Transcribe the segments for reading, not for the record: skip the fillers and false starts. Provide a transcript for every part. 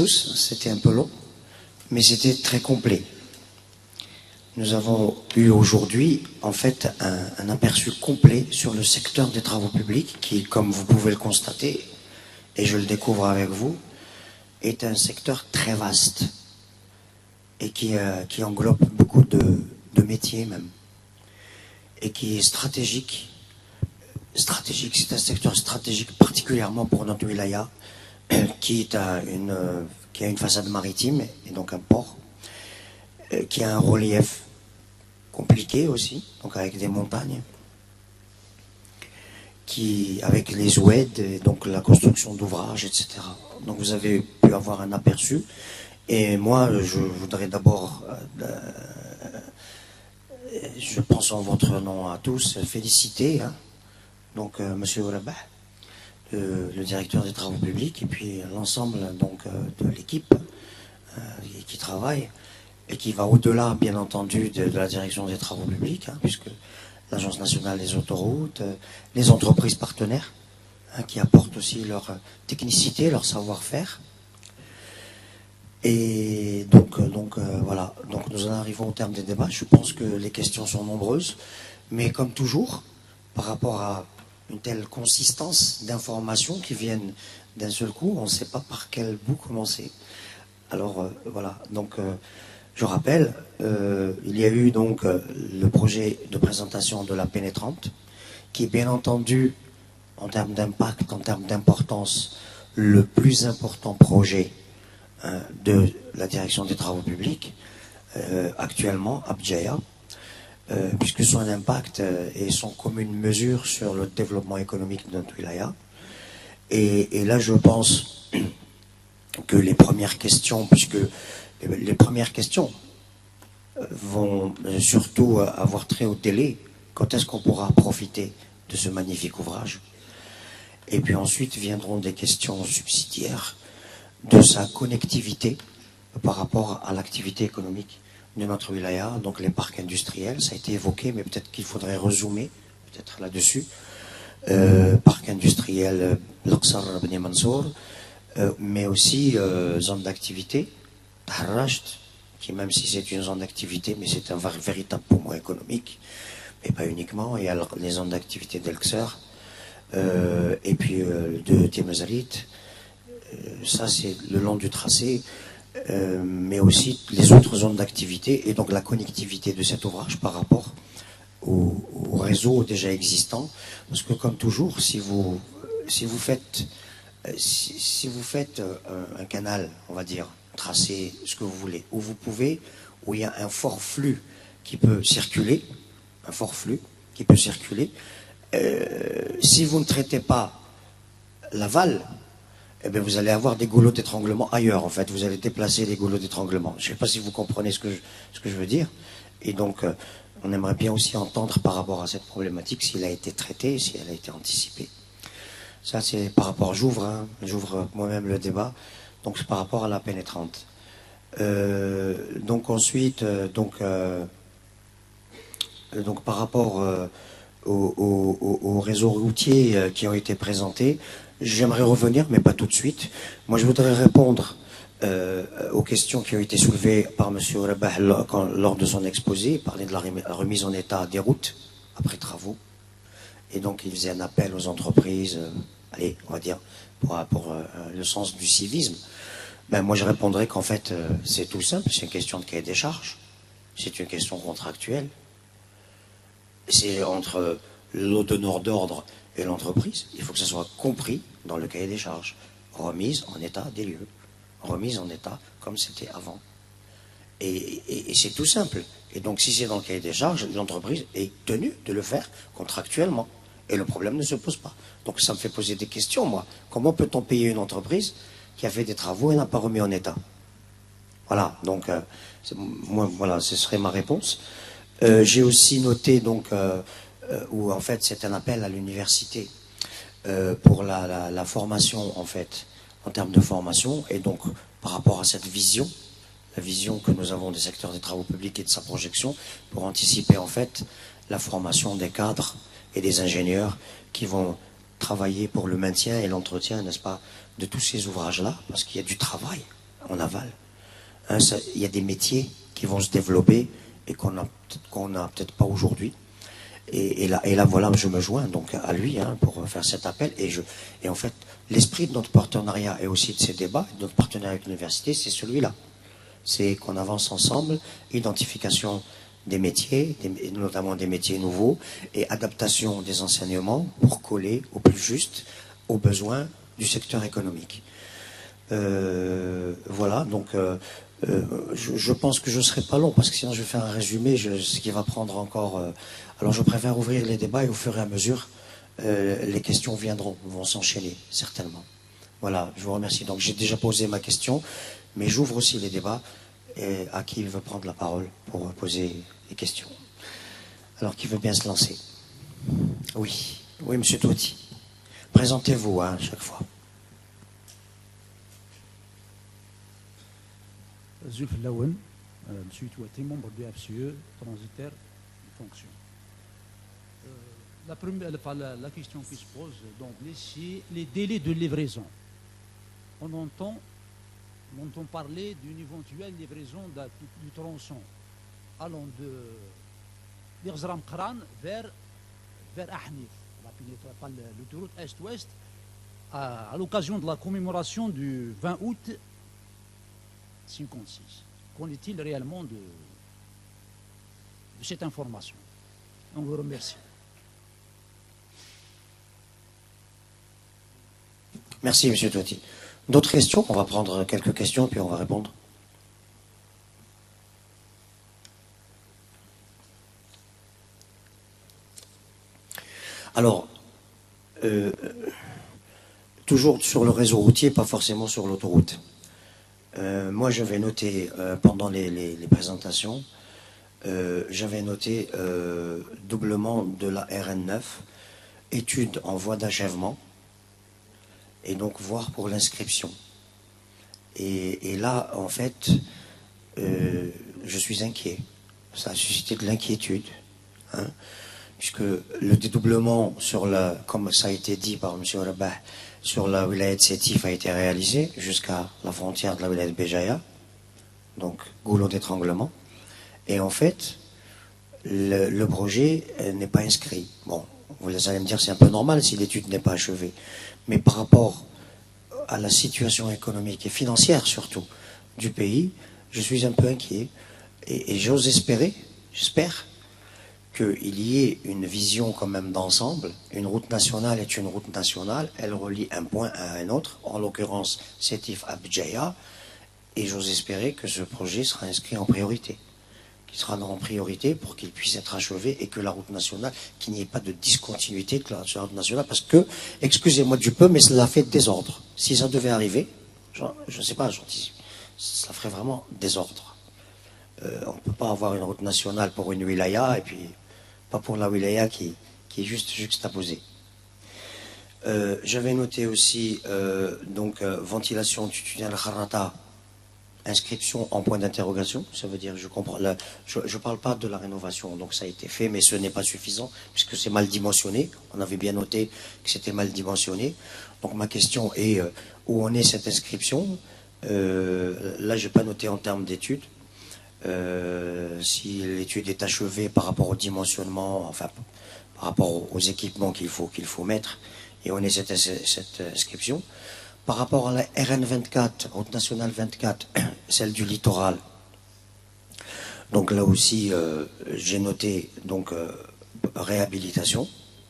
tous, c'était un peu long, mais c'était très complet. Nous avons eu aujourd'hui, en fait, un aperçu complet sur le secteur des travaux publics, qui, comme vous pouvez le constater, et je le découvre avec vous, est un secteur très vaste et qui englobe beaucoup de métiers même, et qui est stratégique. Stratégique, c'est un secteur stratégique particulièrement pour notre wilaya, qui a une façade maritime et donc un port, qui a un relief compliqué aussi, donc avec des montagnes, avec les oueds, et donc la construction d'ouvrages, etc. Donc vous avez pu avoir un aperçu. Et moi, je voudrais d'abord, je pense en votre nom à tous, féliciter donc Monsieur Oulabah, le directeur des travaux publics, et puis l'ensemble donc de l'équipe qui travaille et qui va au-delà, bien entendu, de la direction des travaux publics, puisque l'Agence nationale des autoroutes, les entreprises partenaires, qui apportent aussi leur technicité, leur savoir-faire. Et donc voilà, donc nous en arrivons au terme des débats. Je pense que les questions sont nombreuses, mais comme toujours, par rapport à une telle consistance d'informations qui viennent d'un seul coup, on ne sait pas par quel bout commencer. Alors voilà, donc je rappelle, il y a eu donc le projet de présentation de la pénétrante, qui est bien entendu, en termes d'impact, en termes d'importance, le plus important projet de la direction des travaux publics, actuellement, à Bdjaïa, puisque son impact et son commune mesure sur le développement économique de notre wilaya. Et là, je pense que les premières questions, puisque les premières questions vont surtout avoir trait au délai. Quand est-ce qu'on pourra profiter de ce magnifique ouvrage? Et puis ensuite viendront des questions subsidiaires de sa connectivité par rapport à l'activité économique de notre wilaya, donc les parcs industriels, ça a été évoqué, mais peut-être qu'il faudrait rezoomer peut-être là-dessus. Parc industriel L'Aqsar Bni Mansour, mais aussi zone d'activité, Taharrajt, qui même si c'est une zone d'activité, mais c'est un véritable poumon économique, mais pas uniquement. Il y a les zones d'activité d'El-Qsar, et puis de Timazarit, ça c'est le long du tracé, mais aussi les autres zones d'activité, et donc la connectivité de cet ouvrage par rapport au réseau déjà existant, parce que comme toujours, si vous faites un canal, on va dire, tracé, ce que vous voulez, où il y a un fort flux qui peut circuler, si vous ne traitez pas l'aval, eh bien vous allez avoir des goulots d'étranglement ailleurs, en fait. Vous allez déplacer les goulots d'étranglement. Je ne sais pas si vous comprenez ce que je veux dire. Et donc, on aimerait bien aussi entendre par rapport à cette problématique s'il a été traité, si elle a été anticipée. Ça, c'est par rapport, j'ouvre moi-même le débat, donc c'est par rapport à la pénétrante. Donc ensuite, donc par rapport aux réseaux routiers qui ont été présentés, j'aimerais revenir, mais pas tout de suite. Moi, je voudrais répondre aux questions qui ont été soulevées par M. Rabah lors de son exposé. Il parlait de la remise en état des routes après travaux. Et donc, il faisait un appel aux entreprises, allez, on va dire, pour le sens du civisme. Ben, moi, je répondrais qu'en fait, c'est tout simple. C'est une question de cahier des charges. C'est une question contractuelle. C'est entre le donneur d'ordre et l'entreprise. Il faut que ça soit compris dans le cahier des charges. Remise en état des lieux. Remise en état comme c'était avant. Et c'est tout simple. Et donc, si c'est dans le cahier des charges, l'entreprise est tenue de le faire contractuellement. Et le problème ne se pose pas. Donc, ça me fait poser des questions, moi. Comment peut-on payer une entreprise qui a fait des travaux et n'a pas remis en état? Voilà. Donc, moi, voilà, ce serait ma réponse. J'ai aussi noté, donc, où en fait, c'est un appel à l'université pour la formation, en fait, en termes de formation. Et donc, par rapport à cette vision, la vision que nous avons des secteurs des travaux publics et de sa projection, pour anticiper en fait la formation des cadres et des ingénieurs qui vont travailler pour le maintien et l'entretien, n'est-ce pas, de tous ces ouvrages-là, parce qu'il y a du travail. en aval. Hein, il y a des métiers qui vont se développer et qu'on n'a peut-être pas aujourd'hui. Et là, voilà, je me joins donc à lui hein, pour faire cet appel. Et en fait, l'esprit de notre partenariat et aussi de ces débats, de notre partenariat avec l'université, c'est celui-là. C'est qu'on avance ensemble, identification des métiers, notamment des métiers nouveaux, et adaptation des enseignements pour coller au plus juste aux besoins du secteur économique. Voilà, donc je pense que je ne serai pas long, parce que sinon je vais faire un résumé, ce qui va prendre encore... alors je préfère ouvrir les débats et au fur et à mesure, les questions vont s'enchaîner, certainement. Voilà, je vous remercie. Donc j'ai déjà posé ma question, mais j'ouvre aussi les débats à qui veut prendre la parole pour poser les questions. Alors qui veut bien se lancer? Oui, oui, monsieur Toiti. Présentez-vous hein, à chaque fois. Zulf Lawen, monsieur Touati, membre du FCE, transitaire de fonction. La question qui se pose d'emblée, c'est les délais de livraison. On entend parler d'une éventuelle livraison du tronçon allant de l'Irzram Kran vers Ahnif, l'autoroute Est-Ouest, à l'occasion de la commémoration du 20 août 56. Qu'en est-il réellement de cette information? On vous remercie. Merci, monsieur Toiti. D'autres questions? On va prendre quelques questions, puis on va répondre. Alors, toujours sur le réseau routier, pas forcément sur l'autoroute. Moi, j'avais noté, pendant les présentations, j'avais noté doublement de la RN9, étude en voie d'achèvement, et donc voir pour l'inscription. Et là, en fait, je suis inquiet. Ça a suscité de l'inquiétude, hein, puisque le dédoublement comme ça a été dit par M. Rabah, sur la wilaya de Sétif a été réalisé jusqu'à la frontière de la wilaya de Béjaïa, donc goulot d'étranglement. Et en fait, le projet n'est pas inscrit. Bon, vous allez me dire c'est un peu normal si l'étude n'est pas achevée. Mais par rapport à la situation économique et financière surtout du pays, je suis un peu inquiet. Et j'espère qu'il y ait une vision quand même d'ensemble. Une route nationale est une route nationale, elle relie un point à un autre, en l'occurrence Sétif à Béjaïa, et j'ose espérer que ce projet sera inscrit en priorité, qu'il sera en priorité pour qu'il puisse être achevé et que la route nationale, qu'il n'y ait pas de discontinuité de la route nationale, parce que, excusez-moi du peu, mais cela fait désordre. Si ça devait arriver, je ne sais pas, ça ferait vraiment désordre. On ne peut pas avoir une route nationale pour une wilaya et puis pas pour la wilaya qui est juste juxtaposée. J'avais noté aussi ventilation du tunnel Kharata, inscription en point d'interrogation. Ça veut dire, je comprends, je parle pas de la rénovation, donc ça a été fait, mais ce n'est pas suffisant puisque c'est mal dimensionné. On avait bien noté que c'était mal dimensionné. Donc ma question est où en est cette inscription? Là, j'ai pas noté en termes d'études. Si l'étude est achevée par rapport au dimensionnement, enfin par rapport aux équipements qu'il faut mettre, et on est cette inscription. Par rapport à la RN24, route nationale 24, celle du littoral, donc là aussi j'ai noté donc réhabilitation,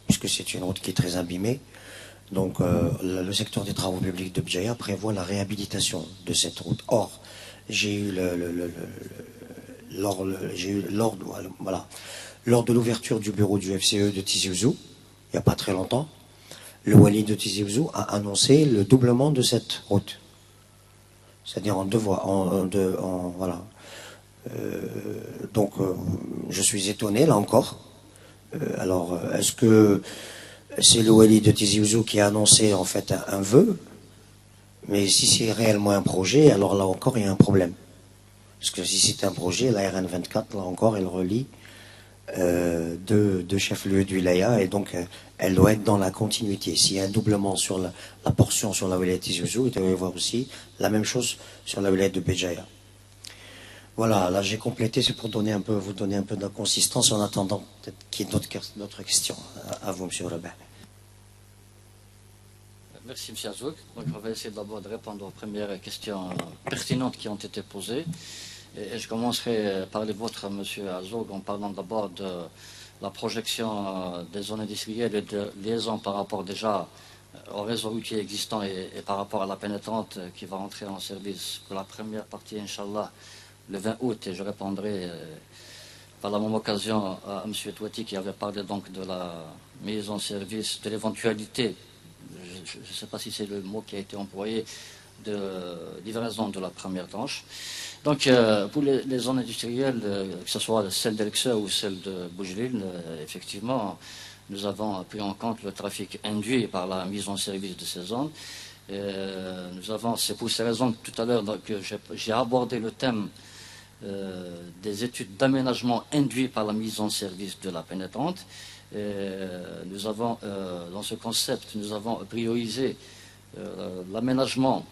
puisque c'est une route qui est très abîmée. Donc le secteur des travaux publics de Béjaïa prévoit la réhabilitation de cette route. Or, j'ai eu lors de l'ouverture du bureau du FCE de Tizi Ouzou, il n'y a pas très longtemps, le wali de Tizi Ouzou a annoncé le doublement de cette route. C'est-à-dire en deux voies, voilà. Donc, je suis étonné, là encore. Alors, est-ce que c'est le wali de Tizi Ouzou qui a annoncé, en fait, un vœu? Mais si c'est réellement un projet, alors là encore, il y a un problème. Parce que si c'est un projet, la RN24, là encore, elle relie de chef-lieu du Wilaya, et donc elle doit être dans la continuité. S'il y a un doublement sur la portion sur la Wilaya de Tizi Ouzou, il doit y avoir aussi la même chose sur la Wilaya de Béjaïa. Voilà, là j'ai complété, c'est pour vous donner un peu de consistance en attendant peut-être qu'il y ait d'autres questions. À vous, M. Robert. Merci, M. Azouk. Donc, on va essayer d'abord de répondre aux premières questions pertinentes qui ont été posées. Et je commencerai par les vôtres, M. Azouk, en parlant d'abord de la projection des zones industrielles et de liaison par rapport déjà au réseau routier existant et par rapport à la pénétrante qui va entrer en service pour la première partie, Inch'Allah, le 20 août. Et je répondrai par la même occasion à M. Touati qui avait parlé donc de la mise en service, de l'éventualité, je ne sais pas si c'est le mot qui a été employé, de livraison de la première tranche. Donc, pour les zones industrielles, que ce soit celle d'Elxeur ou celle de Boujlil, effectivement, nous avons pris en compte le trafic induit par la mise en service de ces zones. C'est pour ces raisons que tout à l'heure que j'ai abordé le thème des études d'aménagement induit par la mise en service de la pénétrante. Nous avons, dans ce concept, nous avons priorisé l'aménagement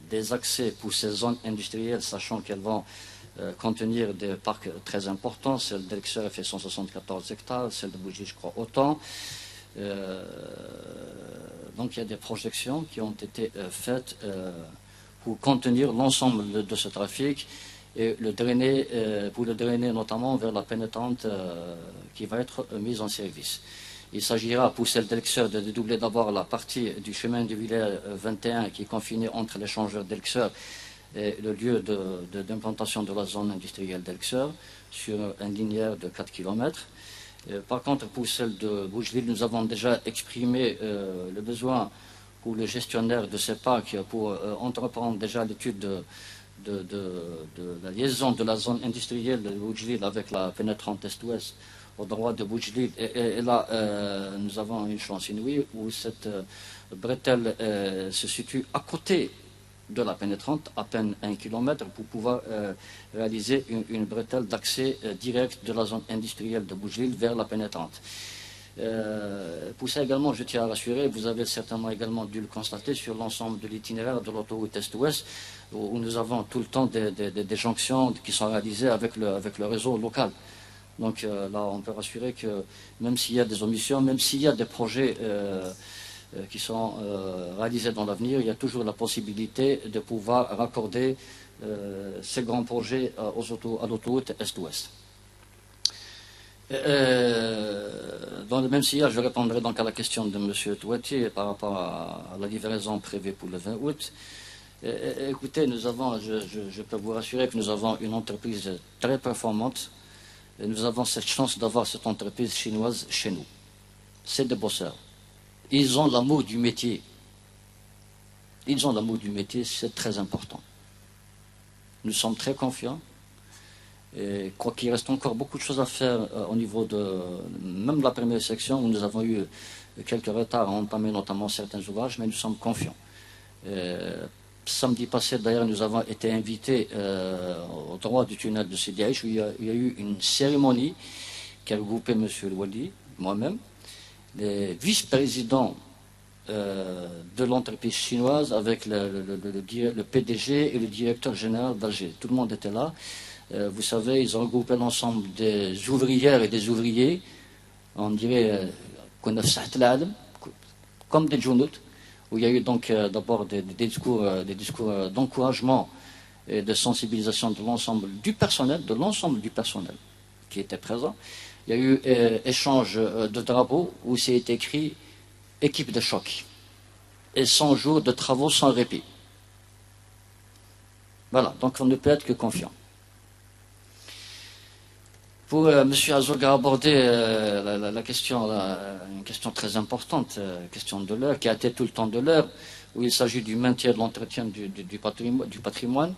des accès pour ces zones industrielles, sachant qu'elles vont contenir des parcs très importants. Celle d'Elxeur fait 174 hectares, celle de Boujlil, je crois, autant. Donc il y a des projections qui ont été faites pour contenir l'ensemble de ce trafic et pour le drainer notamment vers la pénétrante qui va être mise en service. Il s'agira pour celle d'Elxeur de dédoubler d'abord la partie du chemin du village 21 qui est confiné entre l'échangeur d'Elxeur et le lieu d'implantation de la zone industrielle d'Elxeur sur un linéaire de 4 km. Par contre, pour celle de Boujlil, nous avons déjà exprimé le besoin pour le gestionnaire de ces parcs pour entreprendre déjà l'étude de la liaison de la zone industrielle de Boujlil avec la pénétrante est-ouest au droit de Boujlil. Et là, nous avons une chance inouïe où cette bretelle se situe à côté de la pénétrante, à peine 1 km, pour pouvoir réaliser une bretelle d'accès direct de la zone industrielle de Boujlil vers la pénétrante. Pour ça également, je tiens à rassurer, vous avez certainement également dû le constater sur l'ensemble de l'itinéraire de l'autoroute Est-Ouest, où nous avons tout le temps des jonctions qui sont réalisées avec le réseau local. Donc là, on peut rassurer que même s'il y a des omissions, même s'il y a des projets qui sont réalisés dans l'avenir, il y a toujours la possibilité de pouvoir raccorder ces grands projets à l'autoroute Est-Ouest. Dans le même sillage, je répondrai donc à la question de M. Touati par rapport à la livraison prévue pour le 20 août. Écoutez, je peux vous rassurer que nous avons une entreprise très performante et nous avons cette chance d'avoir cette entreprise chinoise chez nous. C'est des bosseurs. Ils ont l'amour du métier. Ils ont l'amour du métier, c'est très important. Nous sommes très confiants. Et quoi qu'il reste encore beaucoup de choses à faire au niveau de même la première section où nous avons eu quelques retards à entamer notamment certains ouvrages, mais nous sommes confiants. Samedi passé d'ailleurs nous avons été invités au droit du tunnel de Sidi Aïch où il y a eu une cérémonie qui a regroupé M. Louali, moi-même, les vice-présidents de l'entreprise chinoise avec le PDG et le directeur général d'Alger. Tout le monde était là. Vous savez, ils ont regroupé l'ensemble des ouvrières et des ouvriers, on dirait comme des Jounout, où il y a eu donc d'abord des discours d'encouragement et de sensibilisation de l'ensemble du personnel, qui était présent. Il y a eu échange de drapeaux où c'est écrit « équipe de choc » et 100 jours de travaux sans répit. Voilà, donc on ne peut être que confiant. Pour M. Azouk a abordé la question, une question très importante, question de l'heure, qui a été tout le temps de l'heure, où il s'agit du maintien de l'entretien du patrimoine.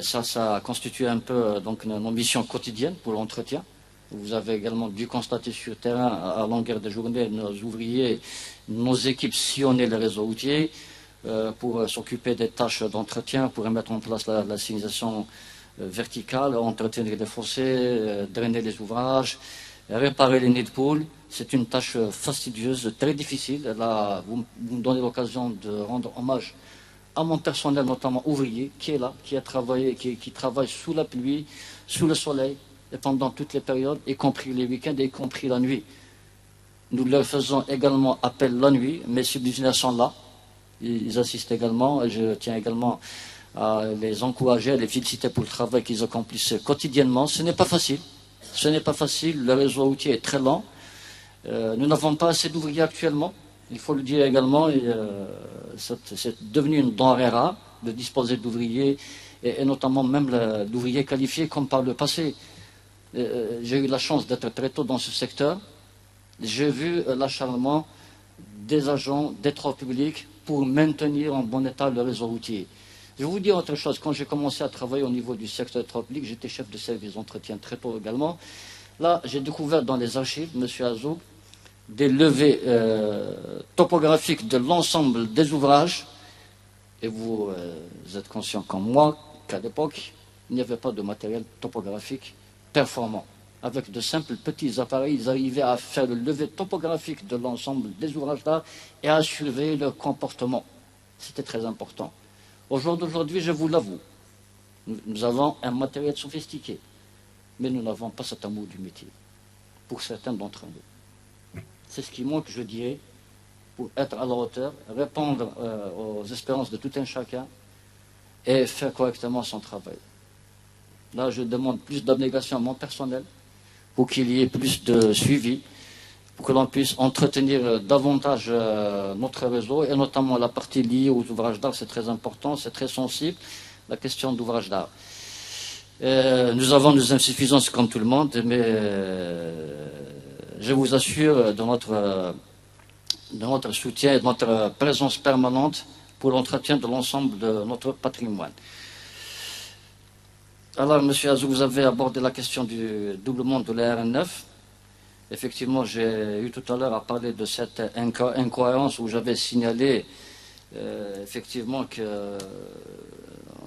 Ça constitue un peu donc nos missions quotidiennes pour l'entretien. Vous avez également dû constater sur terrain, à longueur de journée, nos ouvriers, nos équipes sillonner le réseau routier pour s'occuper des tâches d'entretien, pour mettre en place la signalisation verticale, entretenir les fossés, drainer les ouvrages, réparer les nids de poules. C'est une tâche fastidieuse, très difficile. Là, vous me donnez l'occasion de rendre hommage à mon personnel, notamment ouvrier, qui est là, qui a travaillé, qui travaille sous la pluie, sous le soleil, et pendant toutes les périodes, y compris les week-ends, y compris la nuit. Nous leur faisons également appel la nuit, mes subordinés sont là, ils assistent également, et je tiens également à les encourager, à les féliciter pour le travail qu'ils accomplissent quotidiennement. Ce n'est pas facile, le réseau routier est très lent, nous n'avons pas assez d'ouvriers actuellement, il faut le dire également, c'est devenu une denrée rare de disposer d'ouvriers, et notamment même d'ouvriers qualifiés comme par le passé. J'ai eu la chance d'être très tôt dans ce secteur, j'ai vu l'acharnement des agents, des travaux publics pour maintenir en bon état le réseau routier. Je vais vous dire autre chose, quand j'ai commencé à travailler au niveau du secteur des travaux publics, j'étais chef de service d'entretien très tôt également. Là, j'ai découvert dans les archives, M. Azou, des levées topographiques de l'ensemble des ouvrages. Et vous êtes conscient comme moi qu'à l'époque, il n'y avait pas de matériel topographique performant. Avec de simples petits appareils, ils arrivaient à faire le levé topographique de l'ensemble des ouvrages-là et à surveiller leur comportement. C'était très important. Au jour d'aujourd'hui, je vous l'avoue, nous avons un matériel sophistiqué, mais nous n'avons pas cet amour du métier, pour certains d'entre nous. C'est ce qui manque, je dirais, pour être à la hauteur, répondre aux espérances de tout un chacun et faire correctement son travail. Là, je demande plus d'abnégation à mon personnel pour qu'il y ait plus de suivi, pour que l'on puisse entretenir davantage notre réseau, et notamment la partie liée aux ouvrages d'art, c'est très important, c'est très sensible, la question d'ouvrages d'art. Nous avons des insuffisances comme tout le monde, mais je vous assure de notre soutien et de notre présence permanente pour l'entretien de l'ensemble de notre patrimoine. Alors, M. Azou, vous avez abordé la question du doublement de la RN9. Effectivement, j'ai eu tout à l'heure à parler de cette incohérence où j'avais signalé effectivement qu'on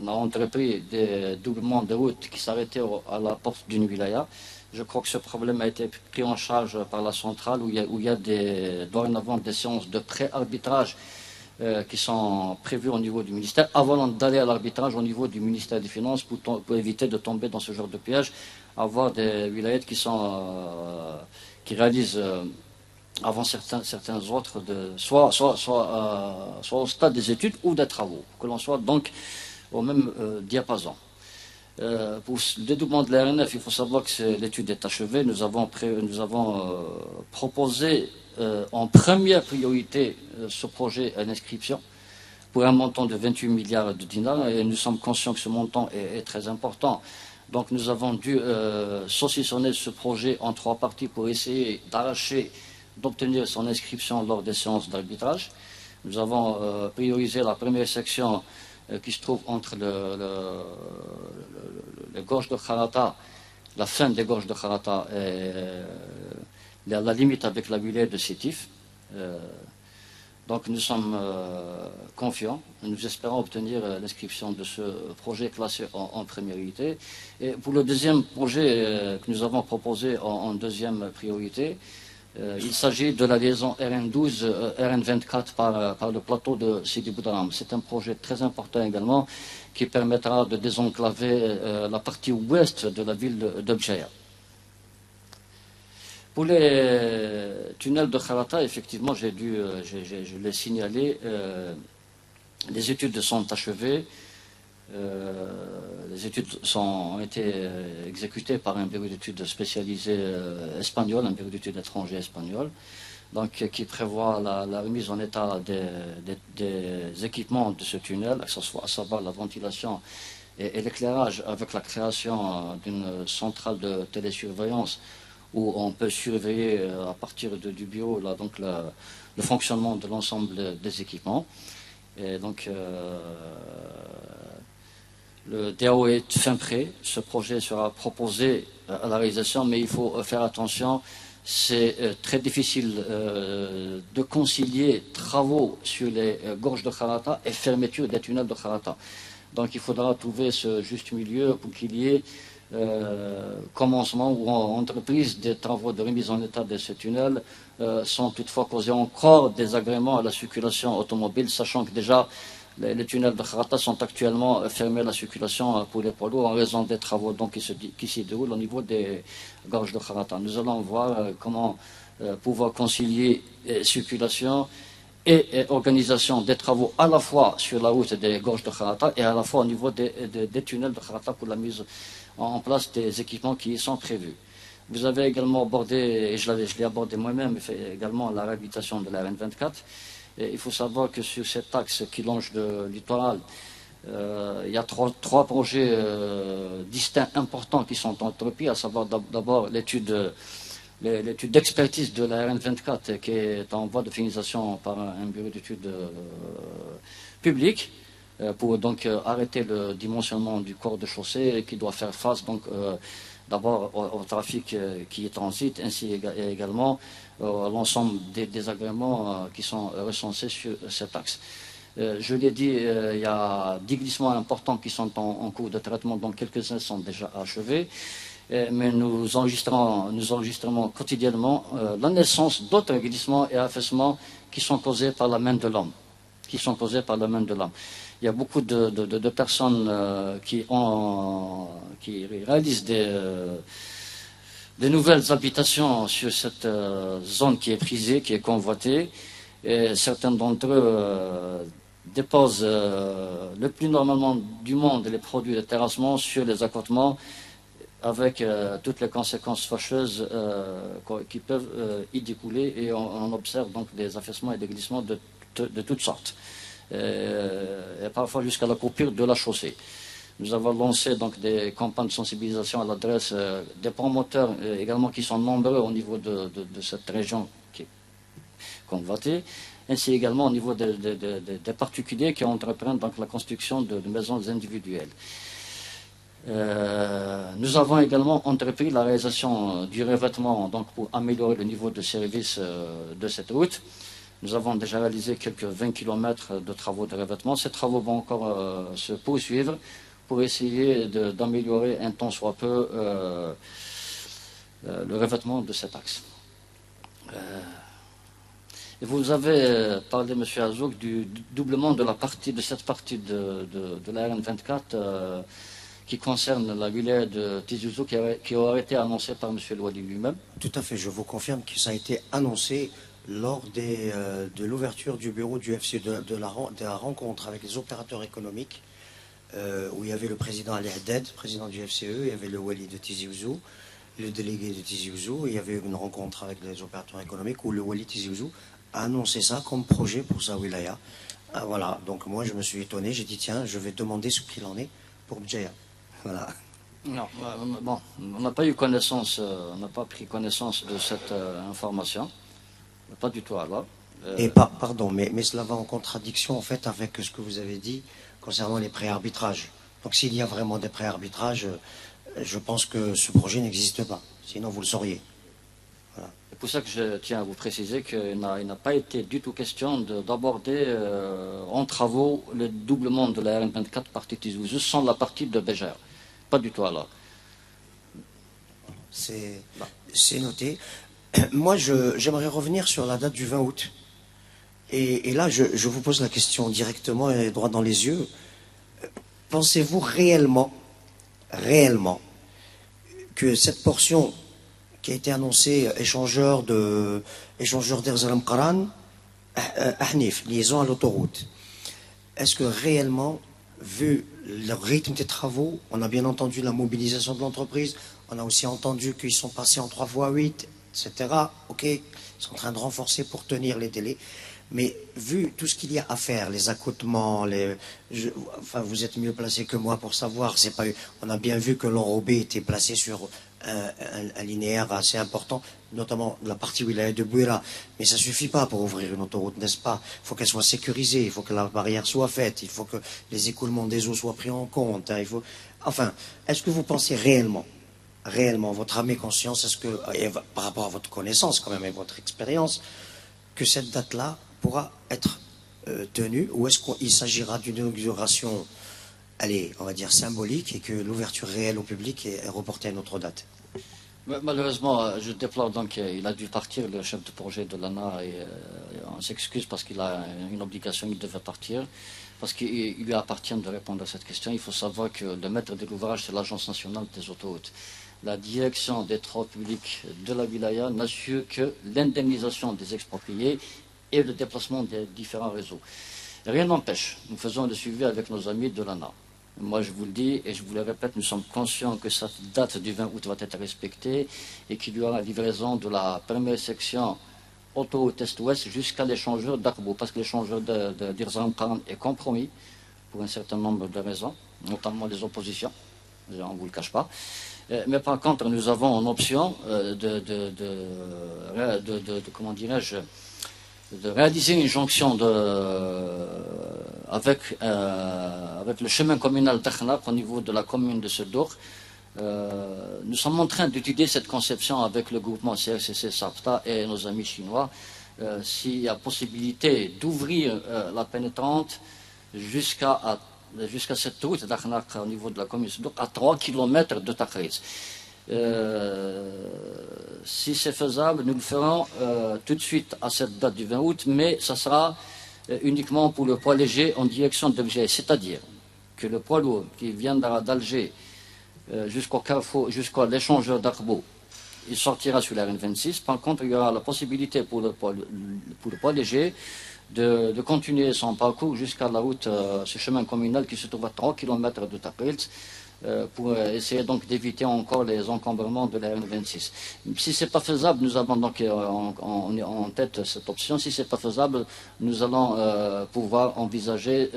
a entrepris des doublements de routes qui s'arrêtaient à la porte d'une wilaya. Je crois que ce problème a été pris en charge par la centrale où il y a dorénavant des séances de pré-arbitrage qui sont prévues au niveau du ministère avant d'aller à l'arbitrage au niveau du ministère des Finances pour éviter de tomber dans ce genre de piège, avoir des wilayats qui réalisent avant certains autres, soit au stade des études ou des travaux, que l'on soit donc au même diapason. Pour le dédoublement de la RN9, il faut savoir que l'étude est achevée. Nous avons proposé en première priorité ce projet à l'inscription pour un montant de 28 milliards de dinars, et nous sommes conscients que ce montant est très important. Donc nous avons dû saucissonner ce projet en 3 parties pour essayer d'obtenir son inscription lors des séances d'arbitrage. Nous avons priorisé la première section qui se trouve entre les gorges de Kharata, la fin des gorges de Kharata et la limite avec la wilaya de Sétif. Donc nous sommes confiants, nous espérons obtenir l'inscription de ce projet classé en priorité. Et pour le deuxième projet que nous avons proposé en deuxième priorité, il s'agit de la liaison RN12, RN24 par le plateau de Sidi Boudaram. C'est un projet très important également qui permettra de désenclaver la partie ouest de la ville de Bjaïa. Pour les tunnels de Kharata, effectivement, je l'ai signalé, les études sont achevées. Les études ont été exécutées par un bureau d'études spécialisé espagnol, un bureau d'études étranger espagnol, donc qui prévoit la remise en état des équipements de ce tunnel, à savoir la ventilation et l'éclairage, avec la création d'une centrale de télésurveillance où on peut surveiller à partir du bureau donc le fonctionnement de l'ensemble des équipements. Et donc le DAO est fin prêt, ce projet sera proposé à la réalisation, mais il faut faire attention, c'est très difficile de concilier travaux sur les gorges de Kharata et fermeture des tunnels de Kharata. Donc il faudra trouver ce juste milieu pour qu'il y ait commencement ou entreprise des travaux de remise en état de ce tunnel sans toutefois causer encore des agréments à la circulation automobile, sachant que déjà les tunnels de Kharata sont actuellement fermés à la circulation pour les poids lourds en raison des travaux donc, qui s'y déroulent au niveau des gorges de Kharata. Nous allons voir comment pouvoir concilier circulation et organisation des travaux à la fois sur la route des gorges de Kharata et à la fois au niveau des tunnels de Kharata pour la mise en place des équipements qui y sont prévus. Vous avez également abordé, et je l'ai abordé moi-même, également la réhabilitation de la RN24. Et il faut savoir que sur cet axe qui longe le littoral, il y a trois projets distincts importants qui sont entrepris, à savoir d'abord l'étude d'expertise de la RN24 qui est en voie de finalisation par un bureau d'études public pour donc arrêter le dimensionnement du corps de chaussée et qui doit faire face donc d'abord au trafic qui transite ainsi également à l'ensemble des désagréments qui sont recensés sur cet axe. Je l'ai dit, il y a 10 glissements importants qui sont en cours de traitement, dont quelques-uns sont déjà achevés. Mais nous enregistrons quotidiennement la naissance d'autres glissements et affaissements qui sont causés par la main de l'homme. Il y a beaucoup de personnes qui réalisent des nouvelles habitations sur cette zone qui est prisée, qui est convoitée. Et certains d'entre eux déposent le plus normalement du monde les produits de terrassement sur les accotements avec toutes les conséquences fâcheuses qui peuvent y découler, et on observe donc des affaissements et des glissements de toutes sortes, et parfois jusqu'à la coupure de la chaussée. Nous avons lancé donc des campagnes de sensibilisation à l'adresse des promoteurs également qui sont nombreux au niveau de cette région qui est convoitée, ainsi également au niveau des particuliers qui entreprennent donc la construction de maisons individuelles. Nous avons également entrepris la réalisation du revêtement donc pour améliorer le niveau de service de cette route. Nous avons déjà réalisé quelques 20 km de travaux de revêtement. Ces travaux vont encore se poursuivre pour essayer d'améliorer un tant soit peu le revêtement de cet axe. Et vous avez parlé, M. Azouk, du doublement de cette partie de la RN24 qui concerne la wilaya de Tizi Ouzou qui aurait été annoncée par M. Louali lui-même. Tout à fait, je vous confirme que ça a été annoncé lors de l'ouverture du bureau du FCE, de la rencontre avec les opérateurs économiques, où il y avait le président Ali Haddad, président du FCE, il y avait le Wali de Tizi Ouzou, le délégué de Tizi Ouzou, il y avait une rencontre avec les opérateurs économiques où le Wali de Tizi Ouzou a annoncé ça comme projet pour sa wilaya. Voilà, donc moi je me suis étonné, j'ai dit tiens, je vais demander ce qu'il en est pour Bdjaya. Voilà. Non, bon, on n'a pas eu connaissance, on n'a pas pris connaissance de cette information, pas du tout alors. Et pardon, mais cela va en contradiction en fait avec ce que vous avez dit concernant les pré-arbitrages. Donc s'il y a vraiment des pré-arbitrages, je pense que ce projet n'existe pas. Sinon vous le sauriez. Voilà. C'est pour ça que je tiens à vous préciser qu'il n'a pas été du tout question d'aborder en travaux le doublement de la RN24 partie Tizi Ouzou sans la partie de Béjar. Pas du tout alors. C'est noté. Moi, j'aimerais revenir sur la date du 20 août. Et là, je vous pose la question directement et droit dans les yeux. Pensez-vous réellement, que cette portion qui a été annoncée, échangeur d'Erzurum Qaran, Ahnif, liaison à l'autoroute, est-ce que réellement, vu le rythme des travaux, on a bien entendu la mobilisation de l'entreprise, on a aussi entendu qu'ils sont passés en 3x8, etc. Ok, ils sont en train de renforcer pour tenir les délais. Mais vu tout ce qu'il y a à faire, les accotements, enfin vous êtes mieux placé que moi pour savoir, on a bien vu que l'enrobé était placé sur un linéaire assez important, notamment la partie wilaya de Bouira. Mais ça ne suffit pas pour ouvrir une autoroute, n'est-ce pas? Il faut qu'elle soit sécurisée, il faut que la barrière soit faite, il faut que les écoulements des eaux soient pris en compte. Hein, Enfin, est-ce que vous pensez réellement, votre âme et conscience, par rapport à votre connaissance quand même et votre expérience, que cette date-là pourra être tenue, ou est-ce qu'il s'agira d'une inauguration elle est, on va dire, symbolique et que l'ouverture réelle au public est reportée à une autre date. Malheureusement, je déplore donc qu'il a dû partir, le chef de projet de l'ANA, et on s'excuse parce qu'il a une obligation, il devait partir, parce qu'il lui appartient de répondre à cette question. Il faut savoir que le maître de l'ouvrage, c'est l'Agence nationale des autoroutes. La direction des travaux publics de la wilaya n'assure que l'indemnisation des expropriés et le déplacement des différents réseaux. Rien n'empêche, nous faisons le suivi avec nos amis de l'ANA. Moi, je vous le dis et je vous le répète, nous sommes conscients que cette date du 20 août va être respectée et qu'il y aura la livraison de la première section autoroute Est-Ouest jusqu'à l'échangeur d'Akbou, parce que l'échangeur d'Irzan Khan est compromis pour un certain nombre de raisons, notamment les oppositions, on ne vous le cache pas. Mais par contre, nous avons une option comment dirais-je, de réaliser une jonction avec le chemin communal d'Akhnaq au niveau de la commune de Sedour. Nous sommes en train d'étudier cette conception avec le groupement CRCC SAPTA et nos amis chinois, s'il y a possibilité d'ouvrir la pénétrante jusqu'à cette route d'Akhnaq au niveau de la commune de Sedour à 3 km de Takriz. Si c'est faisable, nous le ferons tout de suite à cette date du 20 août, mais ça sera uniquement pour le poids léger en direction d'Alger. C'est-à-dire que le poids lourd qui viendra d'Alger jusqu'au carrefour, jusqu'à l'échangeur d'Akbou, il sortira sur la RN26. Par contre, il y aura la possibilité pour le poids léger de continuer son parcours jusqu'à la route, ce chemin communal qui se trouve à 3 km de Takriz, pour essayer donc d'éviter encore les encombrements de la RN26. Si ce n'est pas faisable, nous avons donc en tête cette option. Si ce n'est pas faisable, nous allons pouvoir envisager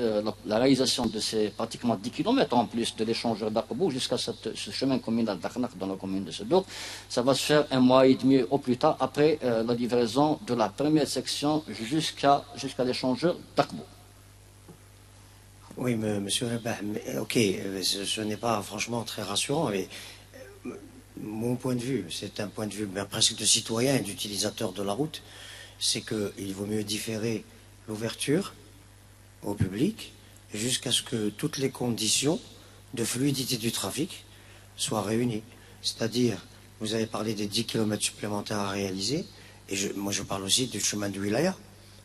la réalisation de ces pratiquement 10 km en plus de l'échangeur d'Akbou jusqu'à ce chemin communal d'Akhnaq dans la commune de Sedour. Ça va se faire 1 mois et demi au plus tard après la livraison de la première section jusqu'à l'échangeur d'Akbou. Oui, monsieur Rabah, ok, ce n'est pas franchement très rassurant, mais mon point de vue, c'est un point de vue presque de citoyen et d'utilisateur de la route, c'est qu'il vaut mieux différer l'ouverture au public jusqu'à ce que toutes les conditions de fluidité du trafic soient réunies. C'est-à-dire, vous avez parlé des 10 km supplémentaires à réaliser, et moi je parle aussi du chemin de Wilaya,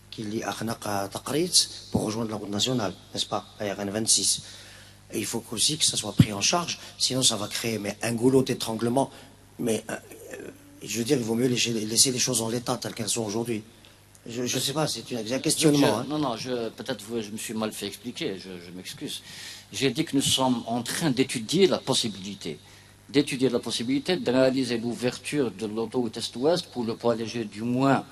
qui lie Akhnaq à Takriz pour rejoindre la route nationale, n'est-ce pas, la RN26. Et il faut aussi que ça soit pris en charge, sinon ça va créer un goulot d'étranglement. Mais je veux dire, il vaut mieux laisser les choses en l'état telles qu'elles sont aujourd'hui. Je ne sais pas, c'est un questionnement. Non, peut-être je me suis mal fait expliquer, je m'excuse. J'ai dit que nous sommes en train d'étudier la possibilité de réaliser l'ouverture de l'autoroute Est-Ouest pour le poids léger du moins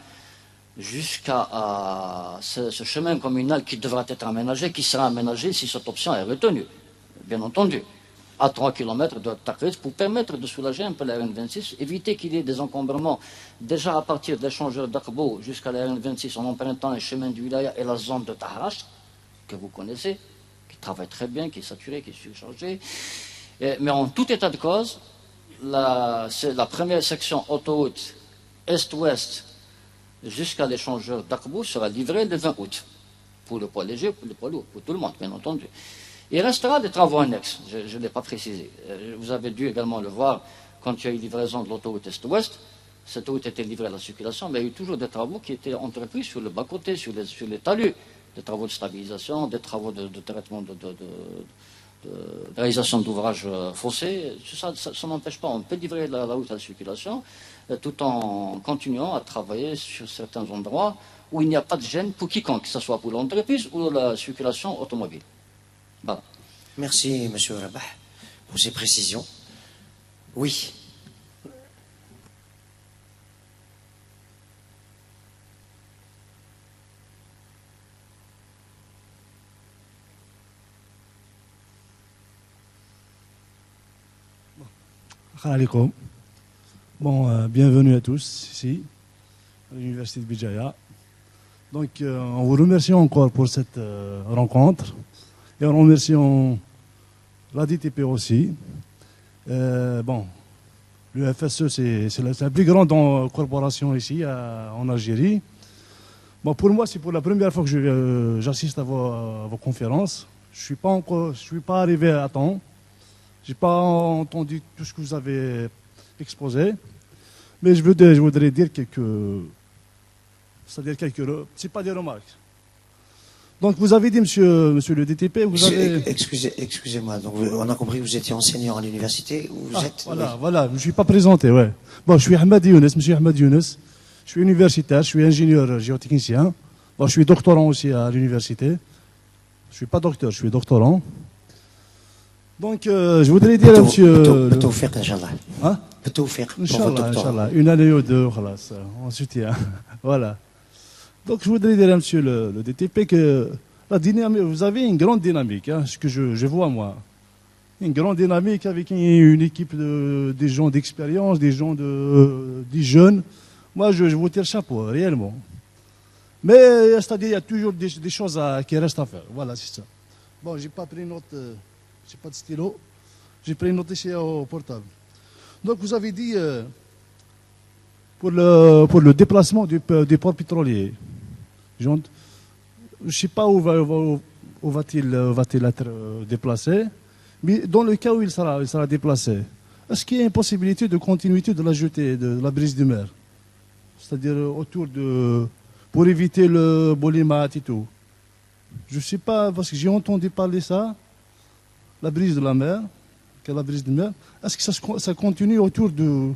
jusqu'à ce chemin communal qui devra être aménagé, qui sera aménagé si cette option est retenue, bien entendu, à 3 km de Takriz pour permettre de soulager un peu la RN26, éviter qu'il y ait des encombrements déjà à partir de l'échangeur d'Akbou jusqu'à la RN26 en empruntant le chemin du Wilaya et la zone de Tahrash, que vous connaissez, qui travaille très bien, qui est saturé, qui est surchargé. Mais en tout état de cause, c'est la première section autoroute Est-Ouest jusqu'à l'échangeur d'Akbou sera livrée le 20 août, pour le poids léger, pour le poids lourd, pour tout le monde, bien entendu. Il restera des travaux annexes, je ne l'ai pas précisé. Vous avez dû également le voir quand il y a eu livraison de l'autoroute Est-Ouest. Cette route était livrée à la circulation, mais il y a eu toujours des travaux qui étaient entrepris sur le bas-côté, sur les talus. Des travaux de stabilisation, des travaux de traitement de réalisation d'ouvrages fossés. Ça n'empêche pas, on peut livrer la route à la circulation tout en continuant à travailler sur certains endroits où il n'y a pas de gêne pour quiconque, que ce soit pour l'entreprise ou la circulation automobile. Voilà. Merci, monsieur Rabah, pour ces précisions. Oui. Alaikum. Bon, bienvenue à tous ici, à l'Université de Béjaïa. Donc, on vous remercie encore pour cette rencontre et on remercie l'ADTP aussi. Bon, l'UFSE, c'est la plus grande corporation ici en Algérie. Bon, pour moi, c'est pour la première fois que j'assiste à vos conférences. Je suis pas arrivé à temps. J'ai pas entendu tout ce que vous avez exposé. Mais je voudrais dire c'est pas des remarques. Donc vous avez dit, monsieur le DTP, vous avez... Excusez-moi, donc on a compris que vous étiez enseignant à l'université. Voilà, je ne suis pas présenté, ouais. Bon, je suis Ahmed Younes, monsieur Ahmed Younes. Je suis universitaire, je suis ingénieur géotechnicien. Bon, je suis doctorant aussi à l'université. Je ne suis pas docteur, je suis doctorant. Donc, je voudrais dire à monsieur... Peut-tout faire, Inch'Allah. Hein? Peut-tout faire pour votre doctorat. Inch'Allah, une année ou deux, on soutient. Voilà. Donc, je voudrais dire à monsieur le DTP que la dynamique, vous avez une grande dynamique, hein, ce que je vois moi. Une grande dynamique avec une équipe des gens d'expérience, des jeunes. Moi, je vous tire le chapeau, réellement. Mais, c'est-à-dire, il y a toujours des choses qui restent à faire. Voilà, c'est ça. Bon, j'ai pas pris note, j'ai pas de stylo. J'ai pris note ici au portable. Donc, vous avez dit, pour le déplacement du port pétrolier, je ne sais pas où va-t-il être déplacé, mais dans le cas où il sera déplacé, est-ce qu'il y a une possibilité de continuité de la jetée de la brise de mer? C'est-à-dire pour éviter le bolimat et tout. Je ne sais pas, parce que j'ai entendu parler ça, la brise de la mer, est-ce que ça continue autour de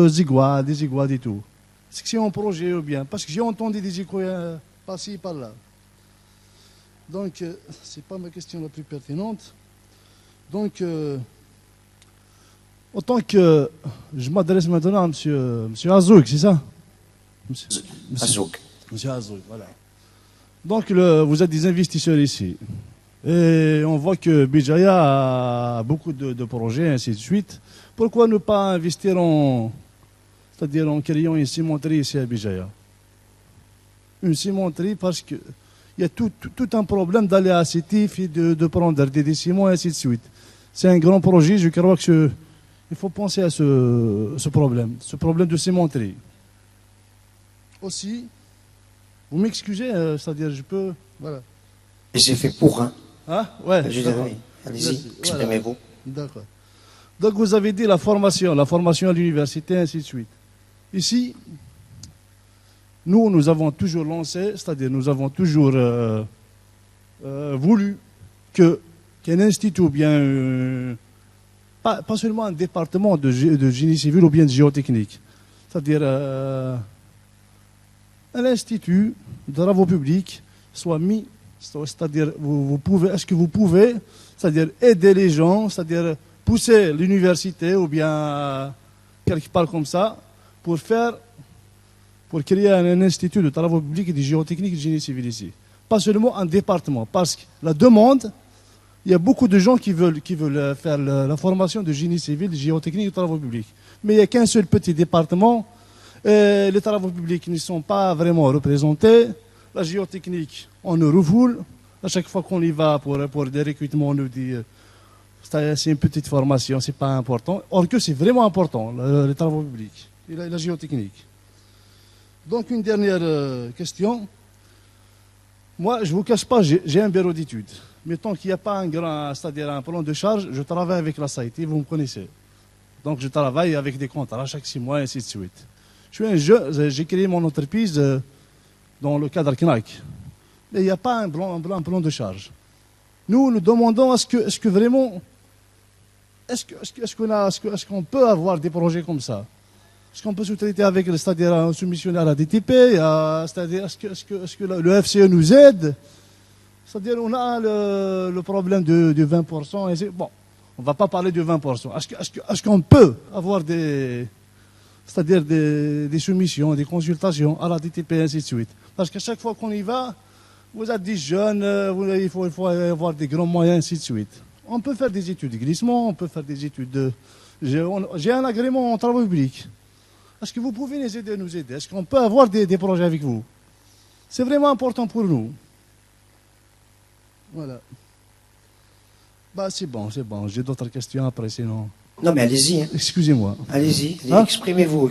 Ziguad, des Ziguad et tout? Est-ce que c'est un projet ou bien? Parce que j'ai entendu des échos par-ci, par-là. Donc, ce n'est pas ma question la plus pertinente. Donc, autant que je m'adresse maintenant à monsieur Azouk, c'est ça? Azouk. Monsieur Azouk, voilà. Donc, vous êtes des investisseurs ici. Et on voit que Bijaya a beaucoup de projets, ainsi de suite. Pourquoi ne pas investir c'est-à-dire en créant une cimenterie ici à Bijaya? Une cimenterie parce qu'il y a tout un problème d'aller à Sétif et de prendre des ciments, et ainsi de suite. C'est un grand projet, je crois qu'il faut penser à ce problème de cimenterie. Aussi, vous m'excusez, c'est-à-dire je peux... Voilà. Et c'est fait pour, hein? Ah, ouais. Allez-y, exprimez-vous. D'accord. Donc vous avez dit la formation à l'université, ainsi de suite. Ici, nous avons toujours lancé, c'est-à-dire nous avons toujours voulu qu'un institut ou bien, pas seulement un département de génie civil ou bien de géotechnique, c'est-à-dire un institut de travaux publics soit mis, c'est-à-dire est-ce que vous pouvez, c'est-à-dire aider les gens, c'est-à-dire pousser l'université ou bien quelque part comme ça pour créer un institut de travaux publics et de géotechnique et de génie civil ici. Pas seulement un département, parce que la demande, il y a beaucoup de gens qui veulent faire la formation de génie civil, de géotechnique et de travaux publics. Mais il n'y a qu'un seul petit département. Et les travaux publics ne sont pas vraiment représentés. La géotechnique, on nous refoule. À chaque fois qu'on y va pour des recrutements, on nous dit c'est une petite formation, c'est pas important. Or que c'est vraiment important, les travaux publics et la géotechnique. Donc une dernière question. Moi, je ne vous cache pas, j'ai un bureau d'études. Mais tant qu'il n'y a pas c'est-à-dire un plan de charge, je travaille avec la SAIT, vous me connaissez. Donc je travaille avec des contrats chaque 6 mois, et ainsi de suite. J'ai créé mon entreprise dans le cadre CNAC. Mais il n'y a pas un plan de charge. Nous demandons est-ce que vraiment, est-ce qu'on peut avoir des projets comme ça? Est-ce qu'on peut sous-traiter avec, c'est-à-dire un soumissionnaire à la DTP? C'est-à-dire, est-ce que le FCE nous aide? C'est-à-dire, on a le problème de 20%. Bon, on ne va pas parler de 20%. Est-ce qu'on peut avoir c'est-à-dire des soumissions, des consultations à la DTP, et ainsi de suite? Parce qu'à chaque fois qu'on y va, vous êtes des jeunes, il faut avoir des grands moyens, ainsi de suite. On peut faire des études de glissement, on peut faire des études J'ai un agrément en travaux publics. Est-ce que vous pouvez nous aider? Est-ce qu'on peut avoir des projets avec vous? C'est vraiment important pour nous. Voilà. Bah, c'est bon. J'ai d'autres questions après, sinon. Non, mais allez-y. Hein. Excusez-moi. Allez-y, Hein? exprimez-vous.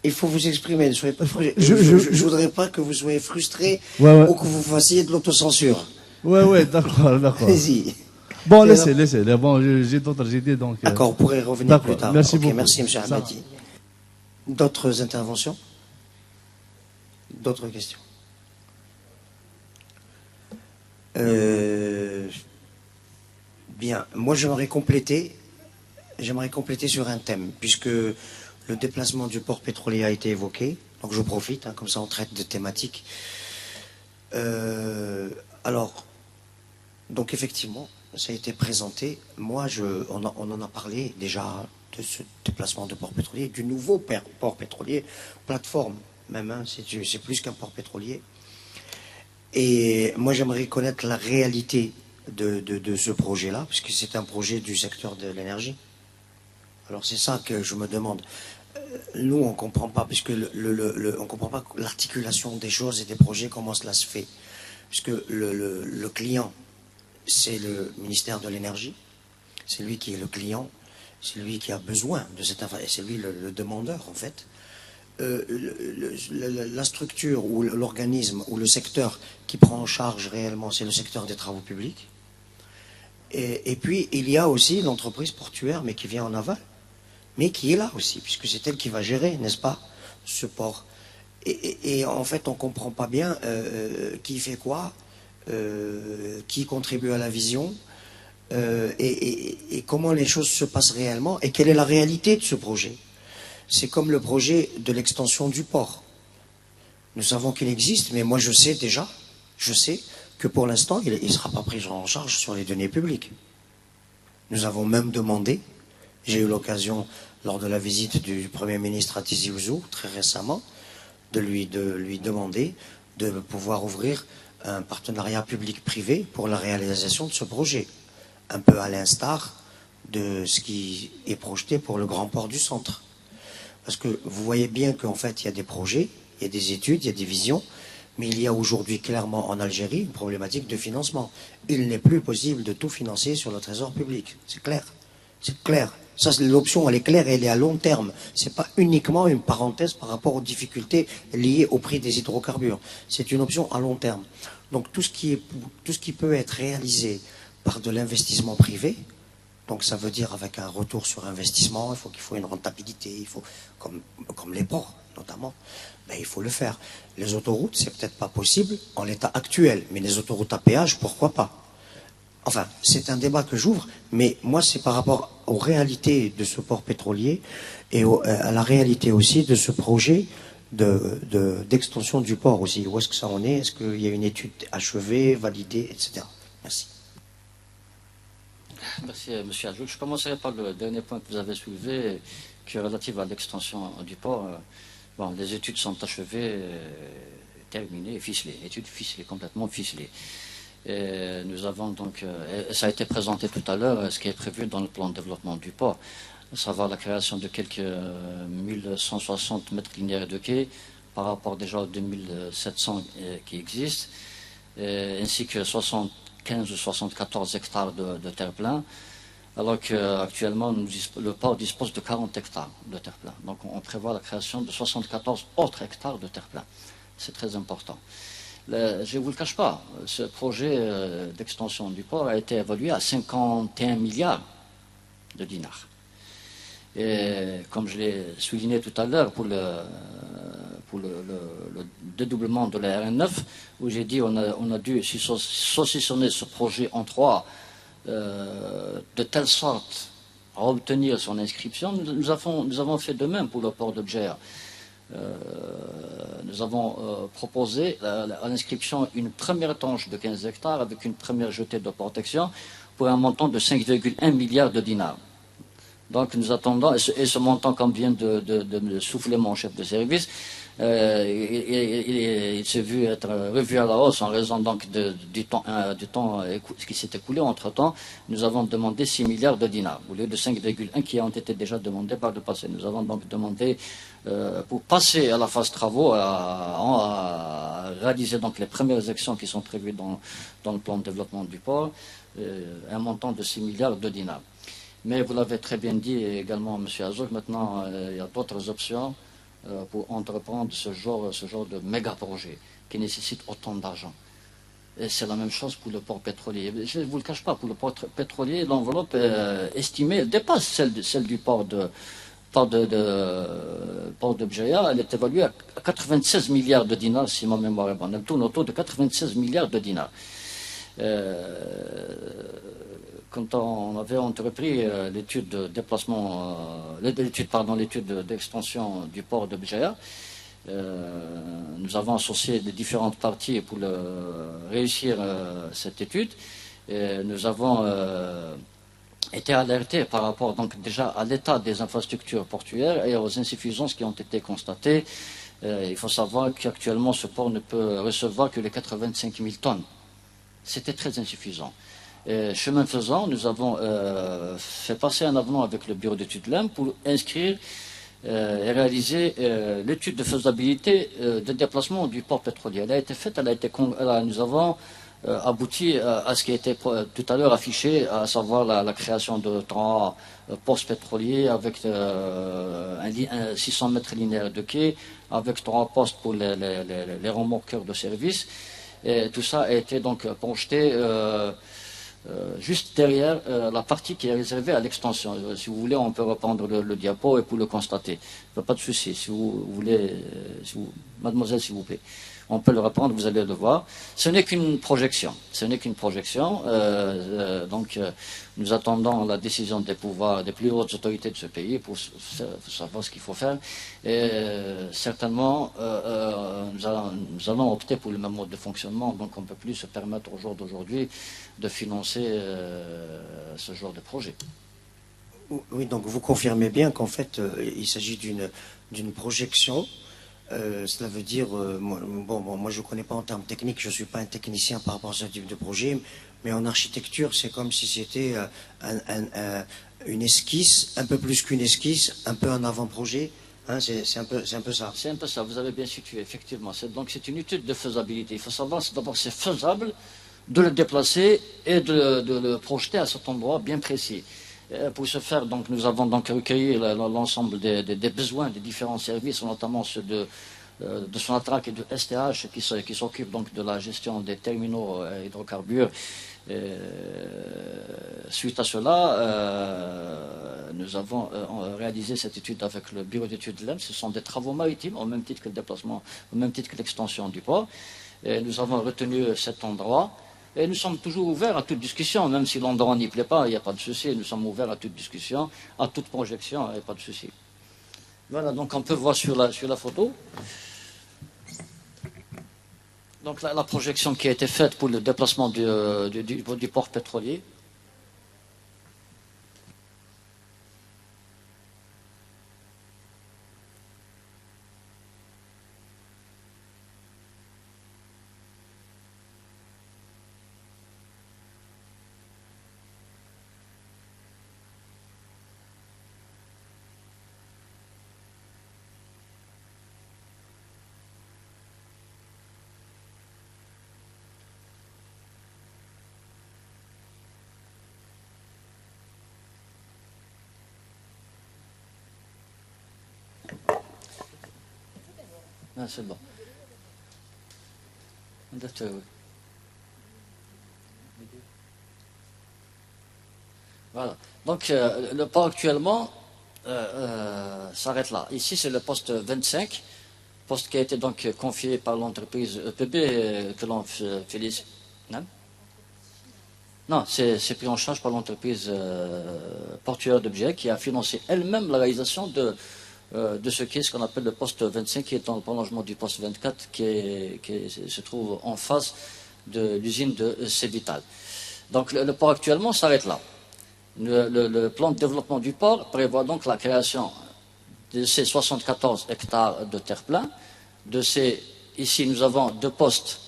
Il faut vous exprimer, ne soyez pas frustré. Je- Je je- voudrais pas que vous soyez frustré Ouais, ouais. ou que vous fassiez de l'autocensure. Ouais, d'accord, d'accord. Allez-y. Bon, C'est laissez. Bon, j'ai d'autres idées, donc... D'accord, vous pourrez revenir D'accord, plus tard. merci Ok, beaucoup. merci, M. Ça Ahmadi. D'autres interventions? D'autres questions? Bien, moi j'aimerais compléter sur un thème, puisque le déplacement du port pétrolier a été évoqué, donc je profite, comme ça on traite de thématiques. Alors, donc effectivement, ça a été présenté. Moi, on en a parlé déjà de ce déplacement de port pétrolier, du nouveau port pétrolier, plateforme même, c'est plus qu'un port pétrolier. Et moi, j'aimerais connaître la réalité de ce projet-là, puisque c'est un projet du secteur de l'énergie. Alors c'est ça que je me demande. Nous, on ne comprend pas, puisque on comprend pas l'articulation des choses et des projets, comment cela se fait. Puisque le client, c'est le ministère de l'énergie, c'est lui qui est le client, c'est lui qui a besoin de cette information, c'est lui le demandeur en fait. La structure ou l'organisme ou le secteur qui prend en charge réellement, c'est le secteur des travaux publics. Et puis, il y a aussi l'entreprise portuaire, mais qui vient en aval, mais qui est là aussi, puisque c'est elle qui va gérer, n'est-ce pas, ce port. Et en fait, on ne comprend pas bien qui fait quoi, qui contribue à la vision, et comment les choses se passent réellement, et quelle est la réalité de ce projet. C'est comme le projet de l'extension du port. Nous savons qu'il existe, mais moi je sais que pour l'instant, il ne sera pas pris en charge sur les deniers publics. Nous avons même demandé, j'ai eu l'occasion lors de la visite du Premier ministre à Tizi Ouzou, très récemment, de lui demander de pouvoir ouvrir un partenariat public-privé pour la réalisation de ce projet, un peu à l'instar de ce qui est projeté pour le grand port du centre. Parce que vous voyez bien qu'en fait, il y a des projets, il y a des études, il y a des visions, mais il y a aujourd'hui clairement en Algérie une problématique de financement. Il n'est plus possible de tout financer sur le trésor public. C'est clair. C'est clair. Ça, l'option, elle est claire et elle est à long terme. C'est pas uniquement une parenthèse par rapport aux difficultés liées au prix des hydrocarbures. C'est une option à long terme. Donc tout ce qui peut être réalisé par de l'investissement privé, donc ça veut dire avec un retour sur investissement, qu'il faut une rentabilité, il faut, comme les ports notamment, ben, il faut le faire. Les autoroutes, c'est peut-être pas possible en l'état actuel, mais les autoroutes à péage, pourquoi pas? Enfin, c'est un débat que j'ouvre, mais moi c'est par rapport aux réalités de ce port pétrolier et à la réalité aussi de ce projet d'extension du port aussi. Où est-ce que ça en est? Est-ce qu'il y a une étude achevée, validée, etc. Merci. Merci, M. Adjout. Je commencerai par le dernier point que vous avez soulevé, qui est relatif à l'extension du port. Bon, les études sont achevées, terminées, ficelées. Études ficelées, complètement ficelées. Et nous avons donc, ça a été présenté tout à l'heure, ce qui est prévu dans le plan de développement du port, à savoir la création de quelques 1160 mètres linéaires de quai par rapport déjà aux 2700 qui existent, ainsi que 75 ou 74 hectares de terre-plein, alors qu'actuellement le port dispose de 40 hectares de terre-plein. Donc on prévoit la création de 74 autres hectares de terre-plein. C'est très important. Je ne vous le cache pas, ce projet d'extension du port a été évalué à 51 milliards de dinars. Et comme je l'ai souligné tout à l'heure pour le dédoublement de la RN9, où j'ai dit on a dû saucissonner ce projet en trois, de telle sorte à obtenir son inscription. Nous avons fait de même pour le port de Djer. Nous avons proposé à l'inscription une première tranche de 15 hectares avec une première jetée de protection pour un montant de 5,1 milliards de dinars. Donc nous attendons, et ce montant, comme vient de me souffler mon chef de service, il s'est vu être revu à la hausse en raison donc du temps qui s'est écoulé entre-temps. Nous avons demandé 6 milliards de dinars, au lieu de 5,1 qui ont été déjà demandés par le passé. Nous avons donc demandé, pour passer à la phase travaux, à réaliser donc les premières actions qui sont prévues dans le plan de développement du port, un montant de 6 milliards de dinars. Mais vous l'avez très bien dit également, M. Azouk, maintenant il y a d'autres options pour entreprendre ce genre de méga projet qui nécessite autant d'argent. Et c'est la même chose pour le port pétrolier. Je ne vous le cache pas, pour le port pétrolier, l'enveloppe estimée, elle dépasse celle du port de Bjeya. Elle est évaluée à 96 milliards de dinars, si ma mémoire est bonne. Elle tourne autour de 96 milliards de dinars. Quand on avait entrepris l'étude de déplacement, l'étude d'extension du port de Bjeya, nous avons associé les différentes parties pour réussir cette étude. Et nous avons été alertés par rapport donc déjà à l'état des infrastructures portuaires et aux insuffisances qui ont été constatées. Il faut savoir qu'actuellement ce port ne peut recevoir que les 85 000 tonnes. C'était très insuffisant. Chemin faisant, nous avons fait passer un avenant avec le bureau d'études LEM pour inscrire et réaliser l'étude de faisabilité de déplacement du port pétrolier. Elle a été faite, nous avons abouti à ce qui a été tout à l'heure affiché, à savoir la création de 3 postes pétroliers avec 600 mètres linéaires de quai, avec 3 postes pour les remorqueurs de service. Et tout ça a été donc projeté juste derrière la partie qui est réservée à l'extension. Si vous voulez, on peut reprendre le diapo et pour le constater. Pas de souci. Si vous voulez, mademoiselle, s'il vous plaît, on peut le reprendre, vous allez le voir. Ce n'est qu'une projection. Ce n'est qu'une projection. Nous attendons la décision des pouvoirs, des plus hautes autorités de ce pays pour savoir ce qu'il faut faire. Et certainement, nous allons opter pour le même mode de fonctionnement. Donc, on ne peut plus se permettre au jour d'aujourd'hui de financer ce genre de projet. Oui, donc vous confirmez bien qu'en fait, il s'agit d'une projection. Cela veut dire, moi je ne connais pas en termes techniques, je ne suis pas un technicien par rapport à ce type de projet, mais en architecture, c'est comme si c'était une esquisse, un peu plus qu'une esquisse, un peu un avant-projet. Hein, c'est un peu ça. C'est un peu ça, vous avez bien situé, effectivement. Donc c'est une étude de faisabilité. Il faut savoir d'abord c'est faisable de le déplacer et de le projeter à cet endroit bien précis. Pour ce faire, donc, nous avons donc recueilli l'ensemble des besoins des différents services, notamment ceux de Sonatrach et de STH qui s'occupent donc de la gestion des terminaux hydrocarbures. Suite à cela, nous avons réalisé cette étude avec le bureau d'études LEM. Ce sont des travaux maritimes, au même titre que le déplacement, au même titre que l'extension du port. Et nous avons retenu cet endroit. Et nous sommes toujours ouverts à toute discussion, même si l'endroit n'y plaît pas, il n'y a pas de souci. Nous sommes ouverts à toute discussion, à toute projection, il n'y a pas de souci. Voilà, donc on peut voir sur la photo. Donc la projection qui a été faite pour le déplacement du port pétrolier. Ah, c'est bon. Voilà. Donc, le port actuellement s'arrête là. Ici, c'est le poste 25, poste qui a été donc confié par l'entreprise EPB, que l'on félicite. Non, c'est pris en charge par l'entreprise portuaire de Bjeya qui a financé elle-même la réalisation de ce qui est ce qu'on appelle le poste 25, qui est dans le prolongement du poste 24, qui se trouve en face de l'usine de Cévital. Donc le port actuellement s'arrête là. Le plan de développement du port prévoit donc la création de ces 74 hectares de terre-plein. Ici, nous avons 2 postes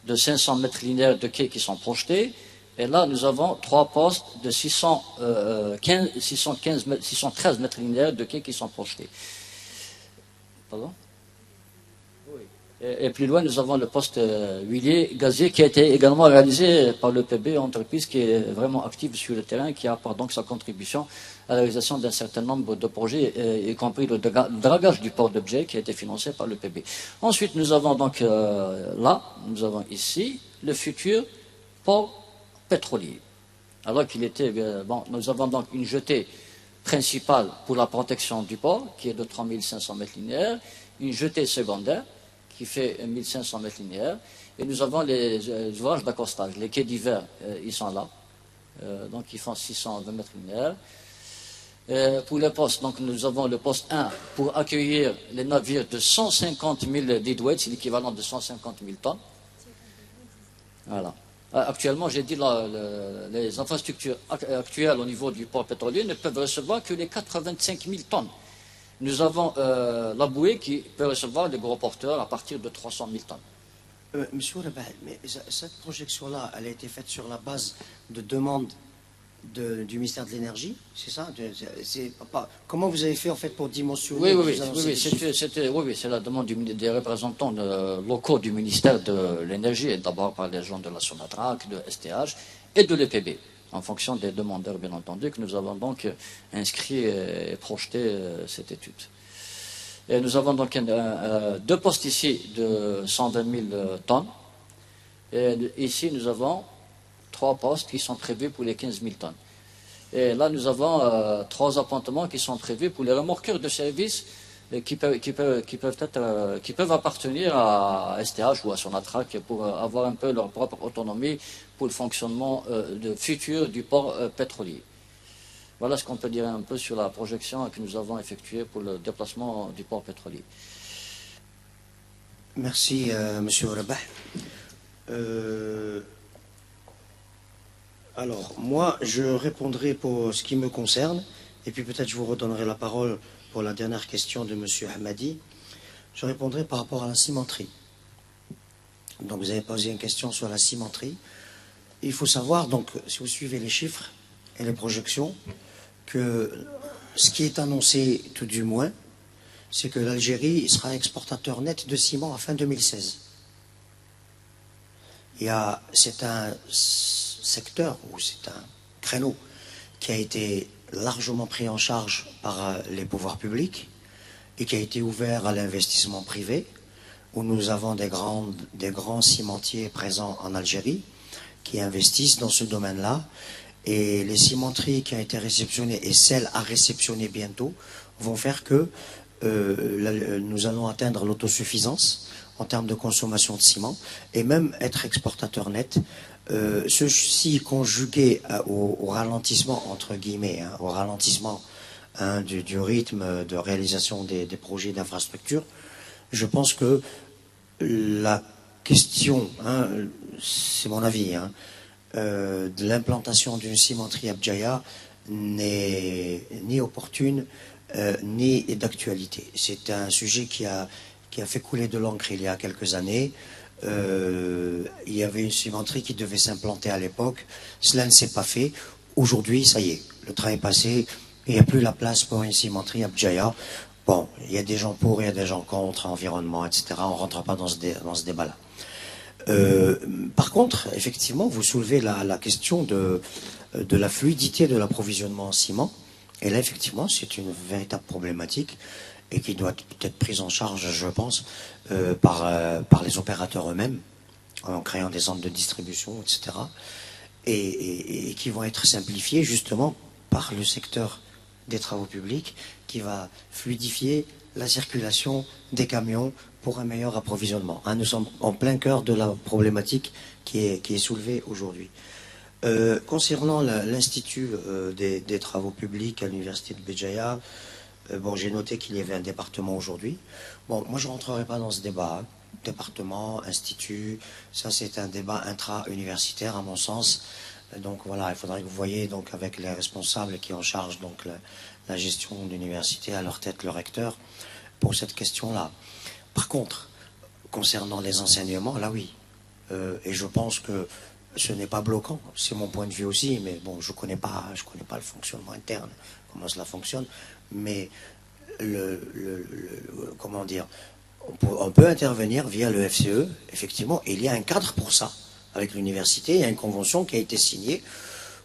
de 500 mètres linéaires de quais qui sont projetés. Et là, nous avons 3 postes de 613 mètres linéaires de quais qui sont projetés. Pardon ? Oui. Et plus loin, nous avons le poste huilier gazier qui a été également réalisé par le l'EPB, entreprise qui est vraiment active sur le terrain, qui apporte donc sa contribution à la réalisation d'un certain nombre de projets, y compris le dragage du port d'objets qui a été financé par le l'EPB. Ensuite, nous avons donc nous avons ici le futur port pétrolier. Alors qu'il était, nous avons donc une jetée principale pour la protection du port, qui est de 3500 mètres linéaires, une jetée secondaire, qui fait 1500 mètres linéaires, et nous avons les ouvrages d'accostage. Les quais d'hiver, ils sont là, donc ils font 620 mètres linéaires. Pour les postes, donc nous avons le poste 1 pour accueillir les navires de 150 000 deadweight, c'est l'équivalent de 150 000 tonnes. Voilà. Actuellement, j'ai dit, les infrastructures actuelles au niveau du port pétrolier ne peuvent recevoir que les 85 000 tonnes. Nous avons la bouée qui peut recevoir les gros porteurs à partir de 300 000 tonnes. Monsieur Rabah, mais cette projection-là, elle a été faite sur la base de demandes du ministère de l'Énergie, c'est ça? Comment vous avez fait en fait pour dimensionner? Oui, c'est la demande des représentants locaux du ministère de l'Énergie, et d'abord par les gens de la Sonatrach, de STH et de l'EPB, en fonction des demandeurs, bien entendu, que nous avons donc inscrit et projeté cette étude. Et nous avons donc deux postes ici de 120 000 tonnes, et ici nous avons 3 postes qui sont prévus pour les 15 000 tonnes. Et là, nous avons 3 appontements qui sont prévus pour les remorqueurs de service qui peuvent appartenir à STH ou à Sonatrach pour avoir un peu leur propre autonomie pour le fonctionnement futur du port pétrolier. Voilà ce qu'on peut dire un peu sur la projection que nous avons effectuée pour le déplacement du port pétrolier. Merci, Monsieur Rabah. Alors, moi, je répondrai pour ce qui me concerne, et puis peut-être je vous redonnerai la parole pour la dernière question de M. Hamadi. Je répondrai par rapport à la cimenterie. Donc, vous avez posé une question sur la cimenterie. Il faut savoir, donc, si vous suivez les chiffres et les projections, que ce qui est annoncé, tout du moins, c'est que l'Algérie sera exportateur net de ciment à fin 2016. C'est un secteur, ou c'est un créneau qui a été largement pris en charge par les pouvoirs publics et qui a été ouvert à l'investissement privé, où nous avons des grands cimentiers présents en Algérie qui investissent dans ce domaine-là, et les cimenteries qui ont été réceptionnées et celles à réceptionner bientôt vont faire que nous allons atteindre l'autosuffisance en termes de consommation de ciment et même être exportateur net. Ceci conjugué au ralentissement, entre guillemets, au ralentissement du rythme de réalisation des projets d'infrastructure, je pense que la question, c'est mon avis, de l'implantation d'une cimenterie à Bdjaïa n'est ni opportune ni d'actualité. C'est un sujet qui a fait couler de l'encre il y a quelques années. Il y avait une cimenterie qui devait s'implanter à l'époque. Cela ne s'est pas fait. Aujourd'hui, ça y est, le train est passé. Il n'y a plus la place pour une cimenterie à Bdjaïa. Bon, il y a des gens pour, il y a des gens contre, environnement, etc. On ne rentre pas dans ce débat-là. Par contre, effectivement, vous soulevez la question de la fluidité de l'approvisionnement en ciment. Et là, effectivement, c'est une véritable problématique et qui doit être peut-être prise en charge, je pense, par les opérateurs eux-mêmes, en créant des centres de distribution, etc. Et qui vont être simplifiés justement par le secteur des travaux publics qui va fluidifier la circulation des camions pour un meilleur approvisionnement. Nous sommes en plein cœur de la problématique qui est soulevée aujourd'hui. Concernant l'Institut des travaux publics à l'Université de Béjaïa, j'ai noté qu'il y avait un département aujourd'hui. Bon, moi je ne rentrerai pas dans ce débat. Département, institut, ça c'est un débat intra-universitaire à mon sens. Donc voilà, il faudrait que vous voyez donc avec les responsables qui en chargent donc la gestion de l'université, à leur tête le recteur, pour cette question-là. Par contre, concernant les enseignements, là oui. Et je pense que ce n'est pas bloquant, c'est mon point de vue aussi, mais bon, je connais pas le fonctionnement interne, comment cela fonctionne, mais comment dire, on peut intervenir via le FCE, effectivement. Il y a un cadre pour ça avec l'université. Il y a une convention qui a été signée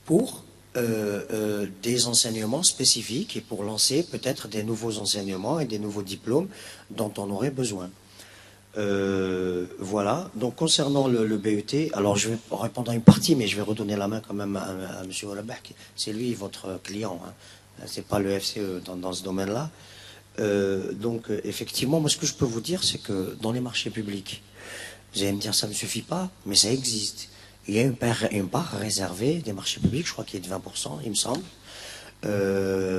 pour des enseignements spécifiques et pour lancer peut-être des nouveaux enseignements et des nouveaux diplômes dont on aurait besoin. Voilà. Donc concernant le BET, alors je vais répondre à une partie, mais je vais redonner la main quand même à M. Olabach. C'est lui votre client, hein. C'est pas le FCE dans ce domaine-là. Donc effectivement, moi ce que je peux vous dire, c'est que dans les marchés publics, vous allez me dire ça ne me suffit pas, mais ça existe. Il y a une part réservée des marchés publics, je crois qu'il est de 20%, il me semble,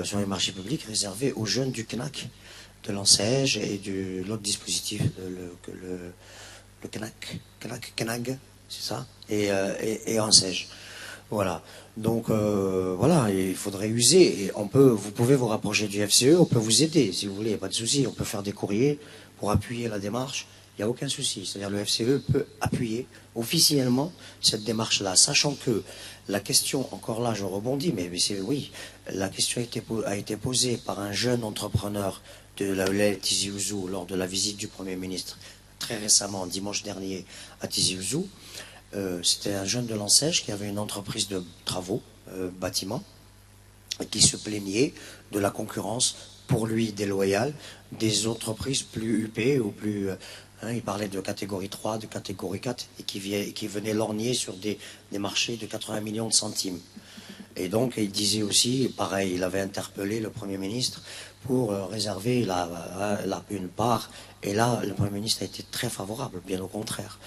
sur les marchés publics réservés aux jeunes du CNAC, de l'ANSEJ et de l'autre dispositif, le CNAG, c'est ça, et ANSEJ. Voilà. Donc voilà, il faudrait user. Et vous pouvez vous rapprocher du FCE, on peut vous aider si vous voulez, pas de souci. On peut faire des courriers pour appuyer la démarche. Il n'y a aucun souci. C'est-à-dire le FCE peut appuyer officiellement cette démarche-là, sachant que la question, encore là, je rebondis, mais c'est oui, la question a été posée par un jeune entrepreneur de la Tizi Ouzou lors de la visite du Premier ministre très récemment, dimanche dernier, à Tizi Ouzou. C'était un jeune de l'ANSEJ qui avait une entreprise de travaux, bâtiments, et qui se plaignait de la concurrence, pour lui déloyale, des entreprises plus huppées ou plus... il parlait de catégorie 3, de catégorie 4, et qui venaient lorgner sur des marchés de 80 millions de centimes. Et donc, il disait aussi, pareil, il avait interpellé le Premier ministre pour réserver une part. Et là, le Premier ministre a été très favorable, bien au contraire.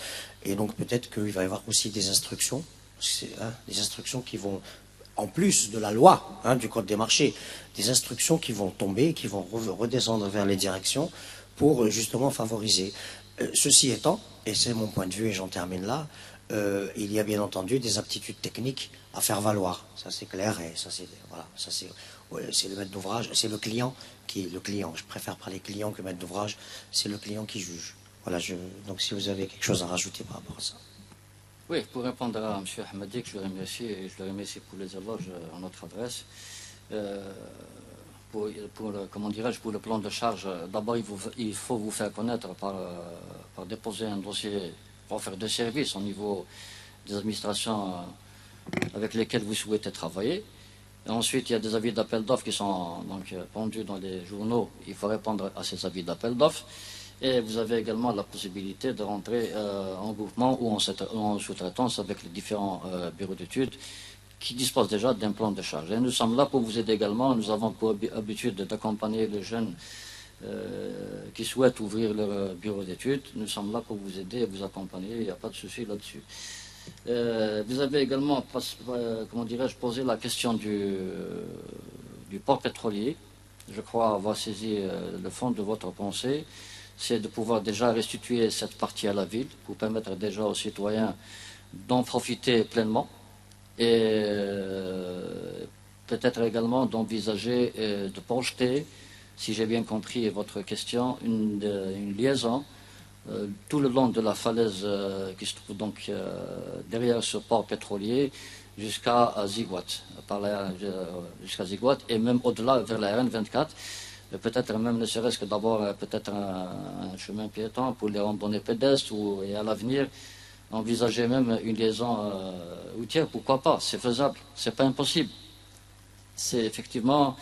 Et donc, peut-être qu'il va y avoir aussi des instructions, des instructions qui vont, en plus de la loi du Code des marchés, des instructions qui vont tomber, qui vont redescendre vers les directions pour justement favoriser. Ceci étant, et c'est mon point de vue et j'en termine là, il y a bien entendu des aptitudes techniques à faire valoir. Ça c'est clair et ça c'est voilà, ça c'est le maître d'ouvrage, c'est le client je préfère parler client que maître d'ouvrage, c'est le client qui juge. Voilà, donc si vous avez quelque chose à rajouter par rapport à ça. Oui, pour répondre à M. Ahmadi, que je le remercie, et je le remercie pour les éloges à notre adresse. Comment dirais-je, pour le plan de charge, d'abord il faut vous faire connaître par déposer un dossier pour faire des services au niveau des administrations avec lesquelles vous souhaitez travailler. Et ensuite, il y a des avis d'appel d'offres qui sont donc pendus dans les journaux. Il faut répondre à ces avis d'appel d'offres. Et vous avez également la possibilité de rentrer en groupement ou en sous-traitance avec les différents bureaux d'études qui disposent déjà d'un plan de charge. Et nous sommes là pour vous aider également. Nous avons pour habitude d'accompagner les jeunes qui souhaitent ouvrir leur bureau d'études. Nous sommes là pour vous aider et vous accompagner. Il n'y a pas de souci là-dessus. Vous avez également, comment dirais-je, posé la question du port pétrolier. Je crois avoir saisi le fond de votre pensée. C'est de pouvoir déjà restituer cette partie à la ville pour permettre déjà aux citoyens d'en profiter pleinement et peut-être également d'envisager de projeter, si j'ai bien compris votre question, une liaison tout le long de la falaise qui se trouve donc derrière ce port pétrolier jusqu'à Ziguat, jusqu'à Ziguat et même au-delà vers la RN24. Peut-être même ne serait-ce que d'abord peut-être un chemin piéton pour les randonnées pédestres et à l'avenir envisager même une liaison routière, pourquoi pas, c'est faisable, c'est pas impossible. C'est effectivement,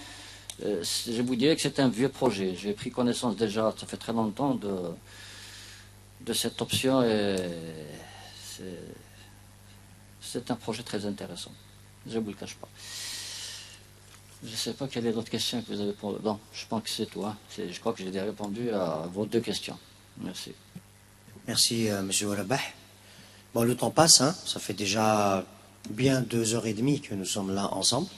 je vous dirais que c'est un vieux projet. J'ai pris connaissance déjà, ça fait très longtemps de cette option et c'est un projet très intéressant. Je ne vous le cache pas. Je ne sais pas quelle est l'autre question que vous avez posée. Non, je pense que c'est tout. Hein. Je crois que j'ai répondu à vos deux questions. Merci. Merci, M. Olabah. Bon, le temps passe, hein. Ça fait déjà bien 2h30 que nous sommes là ensemble.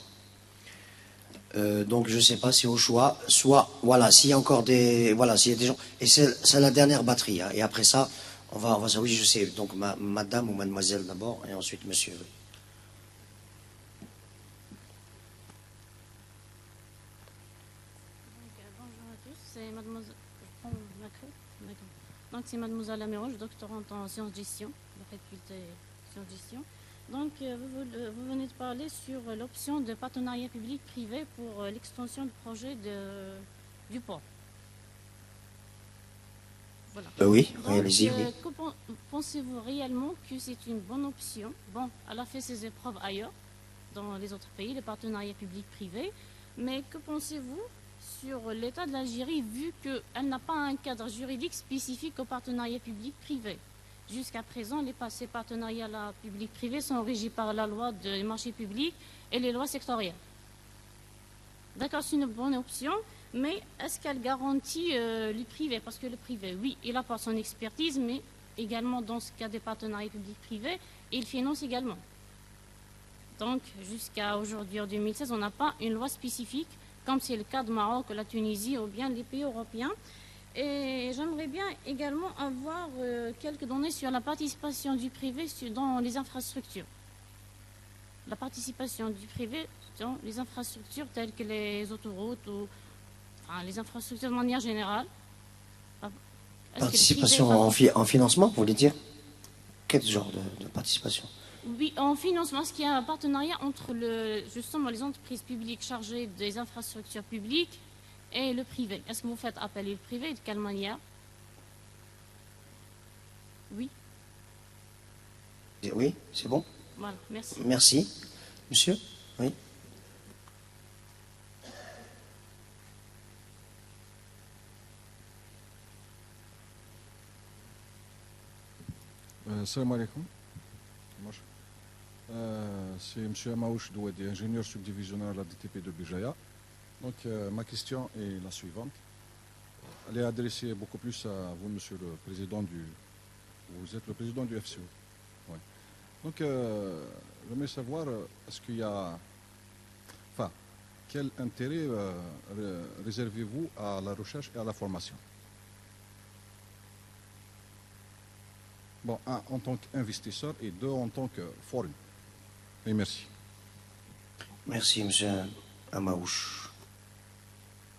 Donc je ne sais pas si au choix, soit, voilà, s'il y a encore des, voilà, s'il y a des gens, et c'est la dernière batterie, hein. Et après ça, on va, oui, je sais, donc madame ou mademoiselle d'abord, et ensuite monsieur. Bonjour à tous, c'est mademoiselle, donc c'est mademoiselle Amirouche, doctorante en sciences de gestion, la faculté sciences de gestion. Donc, vous venez de parler sur l'option de partenariat public-privé pour l'extension du projet du port. Voilà. Oui, Donc, oui, allez-y. Oui. pensez-vous réellement que c'est une bonne option? Bon, elle a fait ses épreuves ailleurs, dans les autres pays, les partenariats publics-privés, mais que pensez-vous sur l'État de l'Algérie, vu qu'elle n'a pas un cadre juridique spécifique aux partenariats publics-privés? Jusqu'à présent, ces partenariats publics-privés sont régis par la loi des marchés publics et les lois sectorielles. D'accord, c'est une bonne option, mais est-ce qu'elle garantit le privé? Parce que le privé, oui, il apporte son expertise, mais également dans ce cas des partenariats publics-privés, il finance également. Donc, jusqu'à aujourd'hui, en 2016, on n'a pas une loi spécifique, comme c'est le cas de Maroc, la Tunisie ou bien les pays européens. Et j'aimerais bien également avoir quelques données sur la participation du privé dans les infrastructures. La participation du privé dans les infrastructures telles que les autoroutes ou les infrastructures de manière générale. Participation en financement, vous voulez dire? Quel genre de participation? Oui, en financement, est-ce qu'il y a un partenariat entre justement les entreprises publiques chargées des infrastructures publiques et le privé? Est-ce que vous faites appel au privé et de quelle manière? Oui. Oui, c'est bon. Voilà, merci. Merci. Monsieur? Oui. Salam alaikum. C'est M. Amaouche Douadi, ingénieur subdivisionnaire à la DTP de Bijaya. Donc ma question est la suivante. Elle est adressée beaucoup plus à vous, Monsieur le Président Vous êtes le président du FCO. Ouais. Donc j'aimerais savoir, est-ce qu'il y a... Enfin, quel intérêt réservez-vous à la recherche et à la formation? Bon, un, en tant qu'investisseur et deux, en tant que forum. Et merci. Merci, monsieur Amaouche.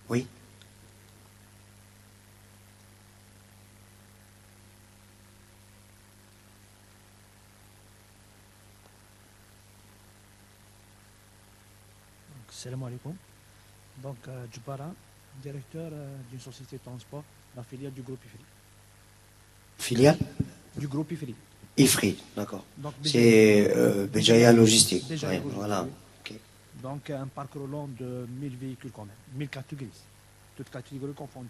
Oui. Salam alaikum. Donc, Djbara, directeur d'une société de transport, la filiale du groupe IFRI. Filiale? Du groupe IFRI. IFRI, d'accord. C'est Bijaya Logistique. Bijaya Logistique. Voilà. Oui. Okay. Donc, un parc roulant de 1000 véhicules quand même, 1000 catégories, toutes catégories confondues.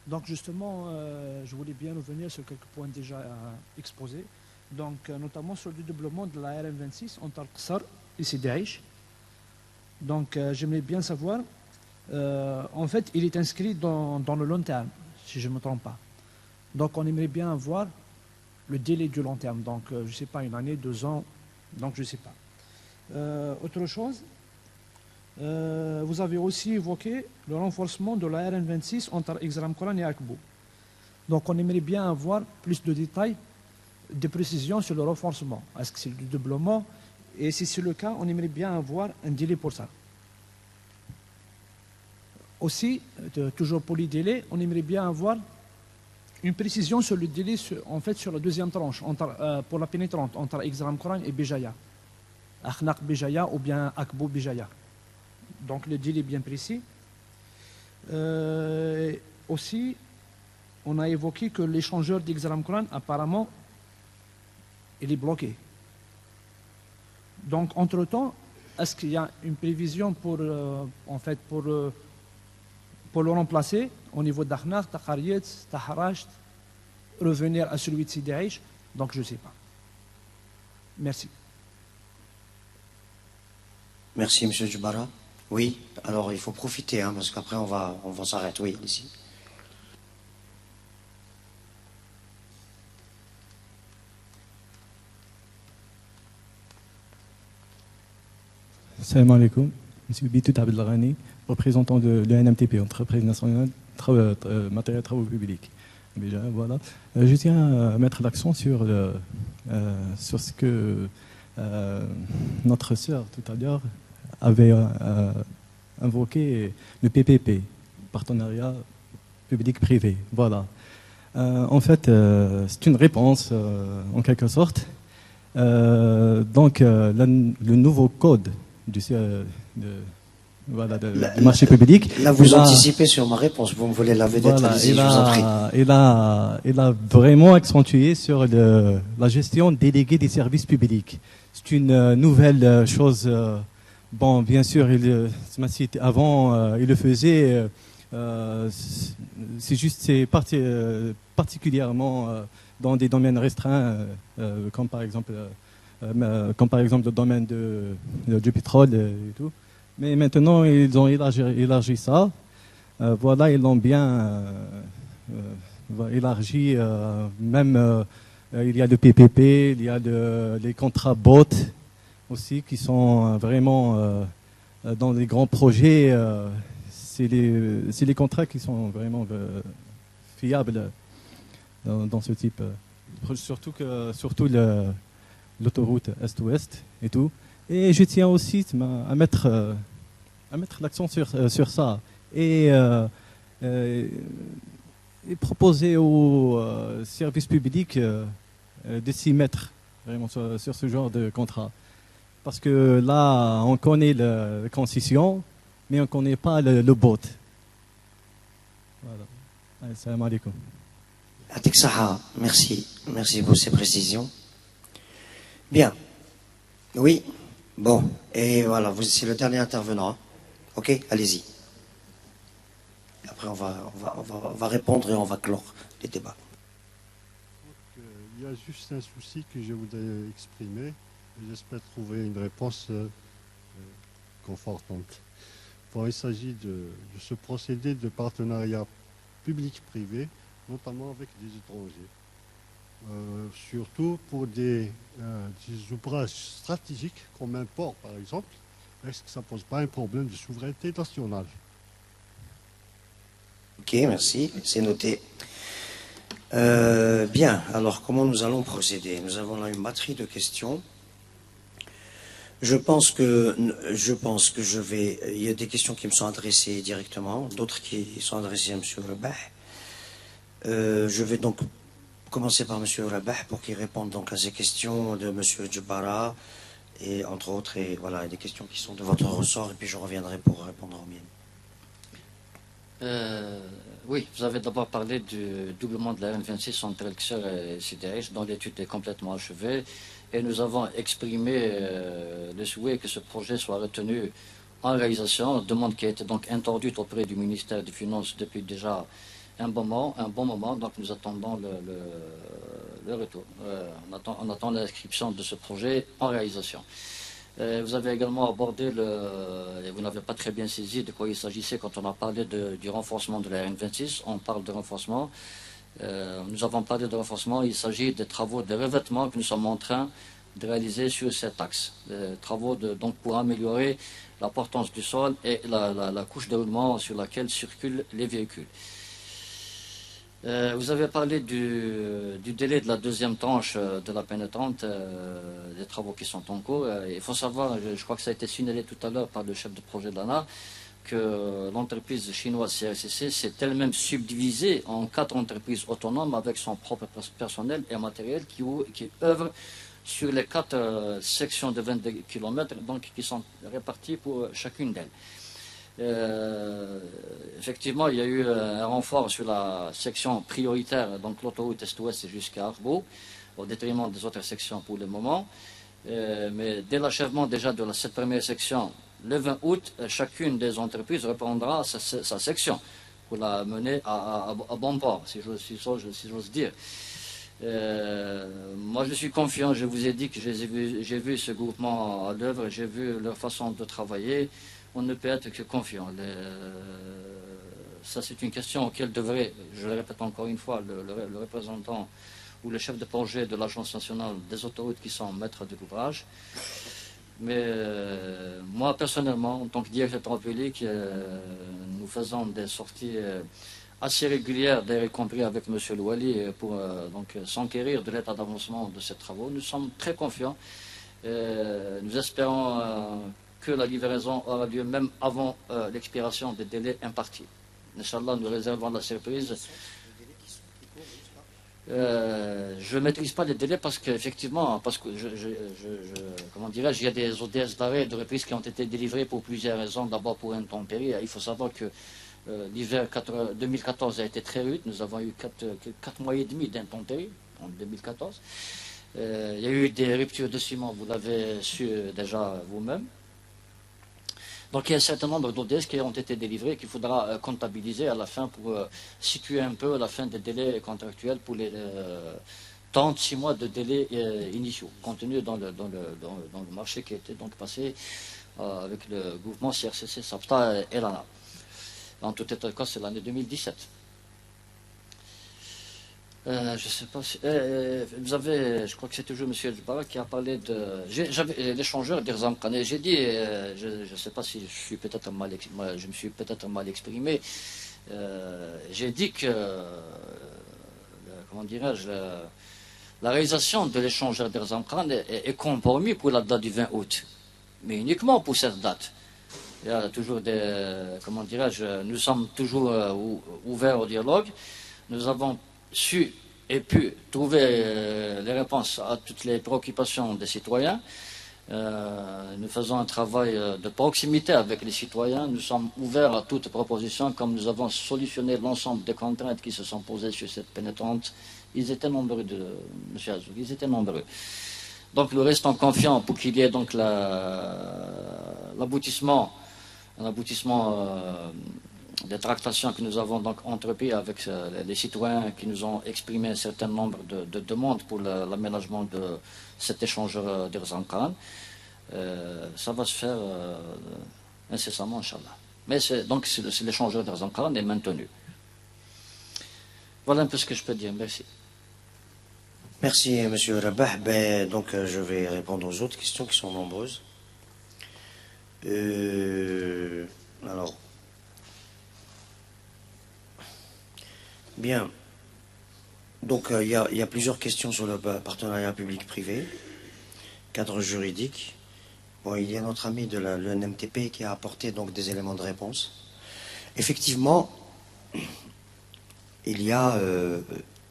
Donc, justement, je voulais bien revenir sur quelques points déjà exposés. Donc, notamment sur le développement de la RM26 entre Qsar et Sidi Aïch. Donc, j'aimerais bien savoir, en fait, il est inscrit dans le long terme, si je ne me trompe pas. Donc, on aimerait bien avoir le délai du long terme. Donc, je ne sais pas, une année, 2 ans, donc je ne sais pas. Autre chose, vous avez aussi évoqué le renforcement de la RN26 entre Exram Coran et Akbou. Donc, on aimerait bien avoir plus de détails, de précisions sur le renforcement. Est-ce que c'est du doublement? Et si c'est le cas, on aimerait bien avoir un délai pour ça. Aussi, toujours pour les délais, on aimerait bien avoir une précision sur le délai, en fait, sur la deuxième tranche, pour la pénétrante, entre Exram Coran et Bijaya. Akhnaq Bijaya ou bien Akbou Bijaya. Donc le délai est bien précis. Aussi, on a évoqué que l'échangeur d'Exram Coran, apparemment, il est bloqué. Donc, entre-temps, est-ce qu'il y a une prévision pour le remplacer au niveau d'Akhnaq, Takhariet, Taharacht, revenir à celui de Sidi Aïch? Donc, je ne sais pas. Merci. Merci, monsieur Djbara. Oui, alors il faut profiter, hein, parce qu'après on va s'arrêter. Oui, ici. Salam alaikum, monsieur Bitout Abdelghani, représentant de l'ENMTP, Entreprise nationale matériel travaux publics. Déjà, voilà. Je tiens à mettre l'accent sur ce que notre sœur tout à l'heure avait invoqué, le PPP, partenariat public-privé. Voilà. En fait, c'est une réponse en quelque sorte. Donc, le nouveau code voilà, du marché public. Là, vous anticipez sur ma réponse. Vous me voulez la vedette, Voilà, allez-y, je vous en prie. il a vraiment accentué sur la gestion déléguée des services publics. C'est une nouvelle chose. Bon, bien sûr, avant, il le faisait. C'est particulièrement dans des domaines restreints, comme par exemple le domaine du pétrole et tout. Mais maintenant, ils ont élargi ça. Voilà, ils l'ont bien élargi. Même, il y a le PPP, il y a les contrats BOT aussi, qui sont vraiment dans les grands projets. C'est les contrats qui sont vraiment fiables dans ce type. Surtout l'autoroute Est-Ouest et tout. Et je tiens aussi à mettre l'accent sur ça et proposer aux services publics de s'y mettre vraiment sur ce genre de contrat. Parce que là, on connaît la concession, mais on ne connaît pas le BOT. Voilà. Salam alaikum. Atik Saha, merci. Merci pour ces précisions. Bien. Oui. Bon. Et voilà, c'est le dernier intervenant. Ok, allez-y. Après, on va répondre et on va clore les débats. Il y a juste un souci que je voudrais exprimer. J'espère trouver une réponse confortante. Bon, il s'agit de ce procédé de partenariat public-privé, notamment avec des étrangers. Surtout pour des ouvrages stratégiques comme un port, par exemple. Est-ce que ça ne pose pas un problème de souveraineté nationale? Ok, merci, c'est noté. Bien, alors comment nous allons procéder? Nous avons là une batterie de questions. Je pense que il y a des questions qui me sont adressées directement, d'autres qui sont adressées à M. Rabah. Je vais donc commencer par M. Rabah pour qu'il réponde donc à ces questions de M. Djebara et entre autres, et voilà, des questions qui sont de votre ressort, et puis je reviendrai pour répondre aux miennes. Oui, vous avez d'abord parlé du doublement de la RN26 entre Elxer et CDH, dont l'étude est complètement achevée. Et nous avons exprimé le souhait que ce projet soit retenu en réalisation, demande qui a été donc introduite auprès du ministère des Finances depuis déjà un bon moment. Donc nous attendons le retour. On attend l'inscription de ce projet en réalisation. Vous avez également abordé et vous n'avez pas très bien saisi de quoi il s'agissait quand on a parlé du renforcement de la RN26. On parle de renforcement. Nous avons parlé de renforcement. Il s'agit des travaux de revêtement que nous sommes en train de réaliser sur cet axe. Des travaux donc pour améliorer la portance du sol et la couche de roulement sur laquelle circulent les véhicules. Vous avez parlé du délai de la deuxième tranche de la pénétrante, des travaux qui sont en cours. Il faut savoir, je crois que ça a été signalé tout à l'heure par le chef de projet de l'ANA, que l'entreprise chinoise CRCC s'est elle-même subdivisée en 4 entreprises autonomes avec son propre personnel et matériel qui œuvrent sur les 4 sections de 22 km, donc qui sont réparties pour chacune d'elles. Effectivement, il y a eu un renfort sur la section prioritaire, donc l'autoroute Est-Ouest jusqu'à Arbo, au détriment des autres sections pour le moment. Mais dès l'achèvement déjà de cette première section, le 20 août, chacune des entreprises reprendra sa section pour la mener à bon port, si j'ose dire. Moi, je suis confiant, je vous ai dit que j'ai vu ce groupement à l'œuvre, j'ai vu leur façon de travailler. On ne peut être que confiant. Ça, c'est une question auquel devrait, je le répète encore une fois, le représentant ou le chef de projet de l'Agence nationale des autoroutes qui sont maîtres de l'ouvrage. Mais moi, personnellement, en tant que directeur public, nous faisons des sorties assez régulières, y compris avec M. Louali, pour donc s'enquérir de l'état d'avancement de ces travaux. Nous sommes très confiants. Nous espérons que la livraison aura lieu même avant l'expiration des délais impartis. Inch'Allah, nous réservons la surprise. Je ne maîtrise pas les délais parce qu'effectivement, comment dirais-je, il y a des ODS d'arrêt de reprise qui ont été délivrées pour plusieurs raisons. D'abord pour intempéries. Il faut savoir que l'hiver 2014 a été très rude. Nous avons eu 4 mois et demi d'intempéries en 2014. Il y a eu des ruptures de ciment, vous l'avez su déjà vous-même. Donc il y a un certain nombre d'ODS qui ont été délivrés qu'il faudra comptabiliser à la fin pour situer un peu la fin des délais contractuels pour les 36 mois de délais initiaux, contenus dans le marché qui était donc passé avec le groupement CRCC, SAPTA et l'ANA. En tout état de cas, c'est l'année 2017. Je ne sais pas si... vous avez, je crois que c'est toujours M. Elbara qui a parlé de... J'avais l'échangeur d'Irzam Khan. J'ai dit, je ne sais pas si je me suis peut-être mal exprimé. J'ai dit que, comment dirais-je, la réalisation de l'échangeur d'Irzam Khan est compromis pour la date du 20 août. Mais uniquement pour cette date. Il y a toujours des... Comment dirais-je, nous sommes toujours ouverts au dialogue. Nous avons su et pu trouver les réponses à toutes les préoccupations des citoyens. Nous faisons un travail de proximité avec les citoyens. Nous sommes ouverts à toute proposition, comme nous avons solutionné l'ensemble des contraintes qui se sont posées sur cette pénétrante. Ils étaient nombreux, M. Azouk, ils étaient nombreux. Donc nous restons confiants pour qu'il y ait donc l'aboutissement des tractations que nous avons donc entreprises avec les citoyens qui nous ont exprimé un certain nombre de demandes pour l'aménagement de cet échangeur d'Irzam Khan. Ça va se faire incessamment, Inch'Allah. Mais donc l'échangeur d'Irzam Khan est maintenu. Voilà un peu ce que je peux dire. Merci. Merci, M. Rabah. Donc, je vais répondre aux autres questions qui sont nombreuses. Alors, bien. Donc, il y a plusieurs questions sur le partenariat public-privé, cadre juridique. Bon, il y a notre ami de l'NMTP qui a apporté donc des éléments de réponse. Effectivement, il y a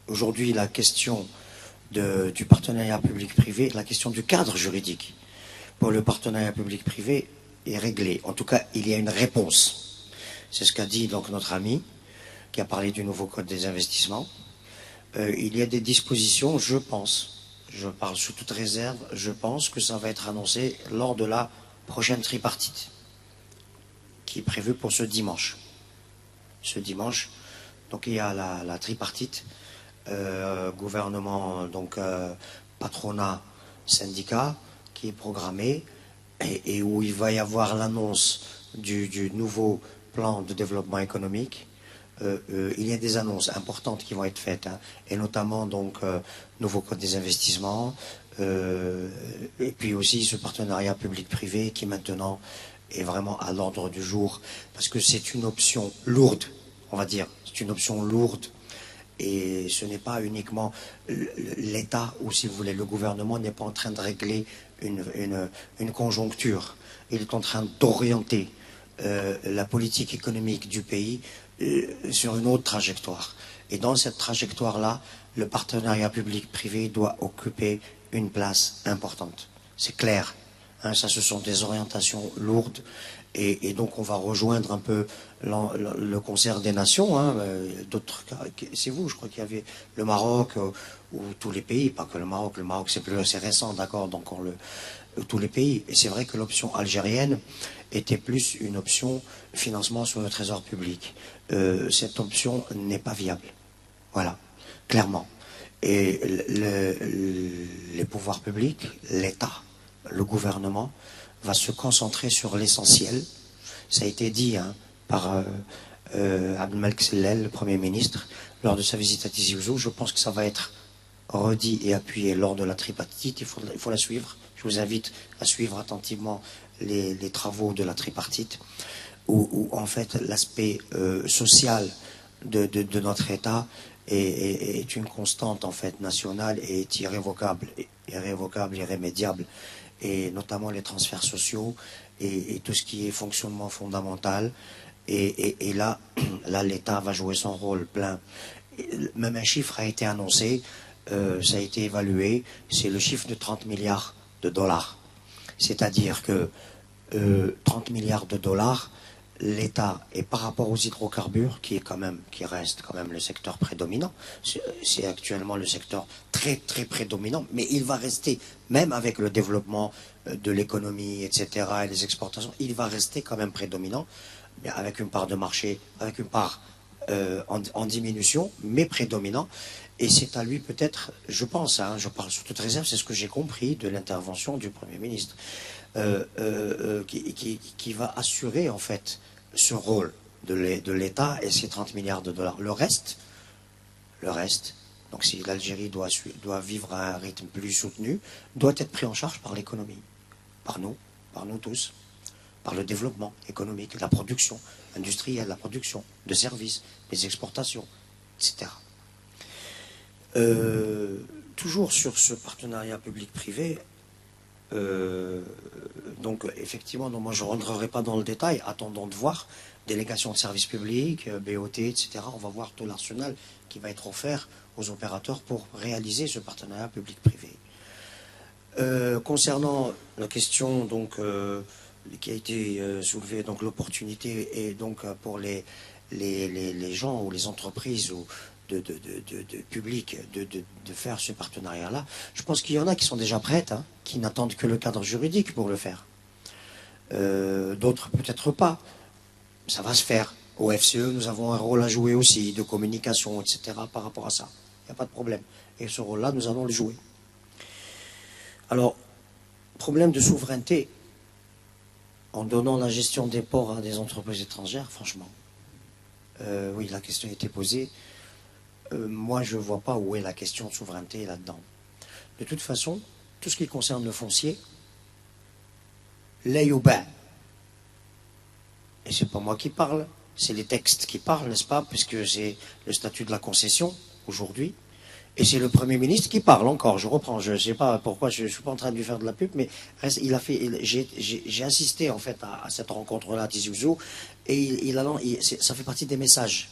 aujourd'hui la question du partenariat public-privé, la question du cadre juridique pour le partenariat public-privé est réglée. En tout cas, il y a une réponse. C'est ce qu'a dit donc notre ami qui a parlé du nouveau code des investissements. Il y a des dispositions, je parle sous toute réserve, je pense que ça va être annoncé lors de la prochaine tripartite qui est prévue pour ce dimanche. Ce dimanche, donc il y a la tripartite, gouvernement, donc patronat, syndicat, qui est programmée et où il va y avoir l'annonce du nouveau plan de développement économique. Il y a des annonces importantes qui vont être faites, hein, et notamment donc nouveau code des investissements, et puis aussi ce partenariat public-privé qui maintenant est vraiment à l'ordre du jour, parce que c'est une option lourde, on va dire, c'est une option lourde. Et ce n'est pas uniquement l'État, ou si vous voulez, le gouvernement n'est pas en train de régler une conjoncture. Il est en train d'orienter la politique économique du pays sur une autre trajectoire. Et dans cette trajectoire-là, le partenariat public-privé doit occuper une place importante. C'est clair. Hein, ça, ce sont des orientations lourdes. Et donc on va rejoindre un peu le concert des nations, hein, d'autres, c'est vous, je crois qu'il y avait le Maroc ou tous les pays, pas que le Maroc c'est récent, d'accord, donc tous les pays. Et c'est vrai que l'option algérienne était plus une option financement sur le trésor public. Cette option n'est pas viable, voilà, clairement. Et les pouvoirs publics, l'État, le gouvernement, va se concentrer sur l'essentiel. Ça a été dit, hein, par Abdelmalek Sellel, le Premier ministre, lors de sa visite à Tizi Ouzou. Je pense que ça va être redit et appuyé lors de la tripartite. Il faut la suivre. Je vous invite à suivre attentivement les travaux de la tripartite, où en fait l'aspect social de notre État est une constante en fait nationale et est irrévocable, irrémédiable. Et notamment les transferts sociaux et tout ce qui est fonctionnement fondamental. Et là, l'État va jouer son rôle plein. même un chiffre a été annoncé, ça a été évalué, c'est le chiffre de 30 milliards de dollars. C'est-à-dire que 30 milliards de dollars, l'État, et par rapport aux hydrocarbures, qui reste quand même le secteur prédominant, c'est actuellement le secteur très très prédominant, mais il va rester, même avec le développement de l'économie, etc., et les exportations, il va rester quand même prédominant, mais avec une part de marché, avec une part en diminution, mais prédominant. Et c'est à lui peut-être, je pense, hein, je parle sous toute réserve, c'est ce que j'ai compris de l'intervention du Premier ministre, qui va assurer en fait ce rôle de l'État et ses 30 milliards de dollars. Le reste, donc si l'Algérie doit vivre à un rythme plus soutenu, doit être pris en charge par l'économie, par nous tous, par le développement économique, la production industrielle, la production de services, les exportations, etc. Toujours sur ce partenariat public-privé, donc effectivement, non, moi je ne rentrerai pas dans le détail, attendons de voir, délégation de services publics, BOT, etc. On va voir tout l'arsenal qui va être offert aux opérateurs pour réaliser ce partenariat public-privé. Concernant la question donc, qui a été soulevée, donc l'opportunité et donc pour les gens ou les entreprises ou de public de faire ce partenariat-là, je pense qu'il y en a qui sont déjà prêtes, hein, qui n'attendent que le cadre juridique pour le faire. D'autres peut-être pas. Ça va se faire. Au FCE, nous avons un rôle à jouer aussi, de communication, etc. par rapport à ça. Il n'y a pas de problème. Et ce rôle-là, nous allons le jouer. Alors, problème de souveraineté, en donnant la gestion des ports à des entreprises étrangères, franchement. Oui, la question a été posée. Moi, je ne vois pas où est la question de souveraineté là-dedans. De toute façon, tout ce qui concerne le foncier, l'œil au bain. Et c'est pas moi qui parle, c'est les textes qui parlent, n'est-ce pas, puisque c'est le statut de la concession, aujourd'hui. Et c'est le Premier ministre qui parle encore, je reprends, je ne sais pas pourquoi, je ne suis pas en train de lui faire de la pub, mais j'ai assisté en fait à cette rencontre-là à Tizi Ouzou, et ça fait partie des messages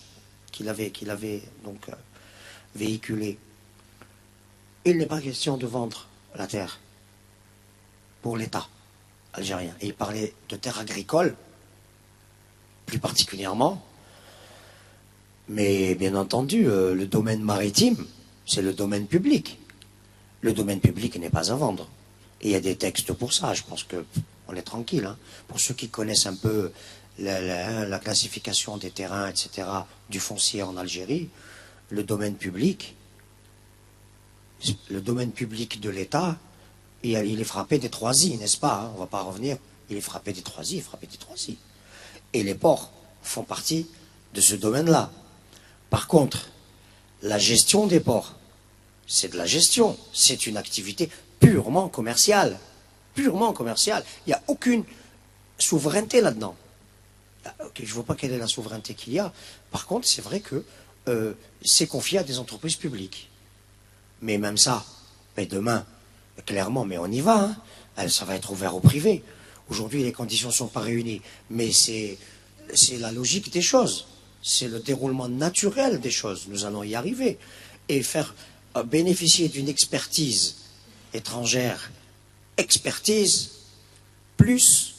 qu'il avait donc véhiculés. Il n'est pas question de vendre la terre pour l'État algérien. Et il parlait de terre agricole, plus particulièrement, mais bien entendu, le domaine maritime, c'est le domaine public. Le domaine public n'est pas à vendre. Et il y a des textes pour ça, je pense qu'on est tranquille. Hein. Pour ceux qui connaissent un peu la classification des terrains, etc., du foncier en Algérie, le domaine public de l'État, il est frappé des 3 I, n'est-ce pas, hein, on ne va pas revenir, il est frappé des 3 I, Et les ports font partie de ce domaine-là. Par contre, la gestion des ports, c'est de la gestion, c'est une activité purement commerciale. Purement commerciale. Il n'y a aucune souveraineté là-dedans. Je ne vois pas quelle est la souveraineté qu'il y a. Par contre, c'est vrai que c'est confié à des entreprises publiques. Mais même ça, mais demain, clairement, mais on y va, hein, ça va être ouvert au privé. Aujourd'hui, les conditions ne sont pas réunies, mais c'est la logique des choses. C'est le déroulement naturel des choses. Nous allons y arriver. Et faire bénéficier d'une expertise étrangère, expertise plus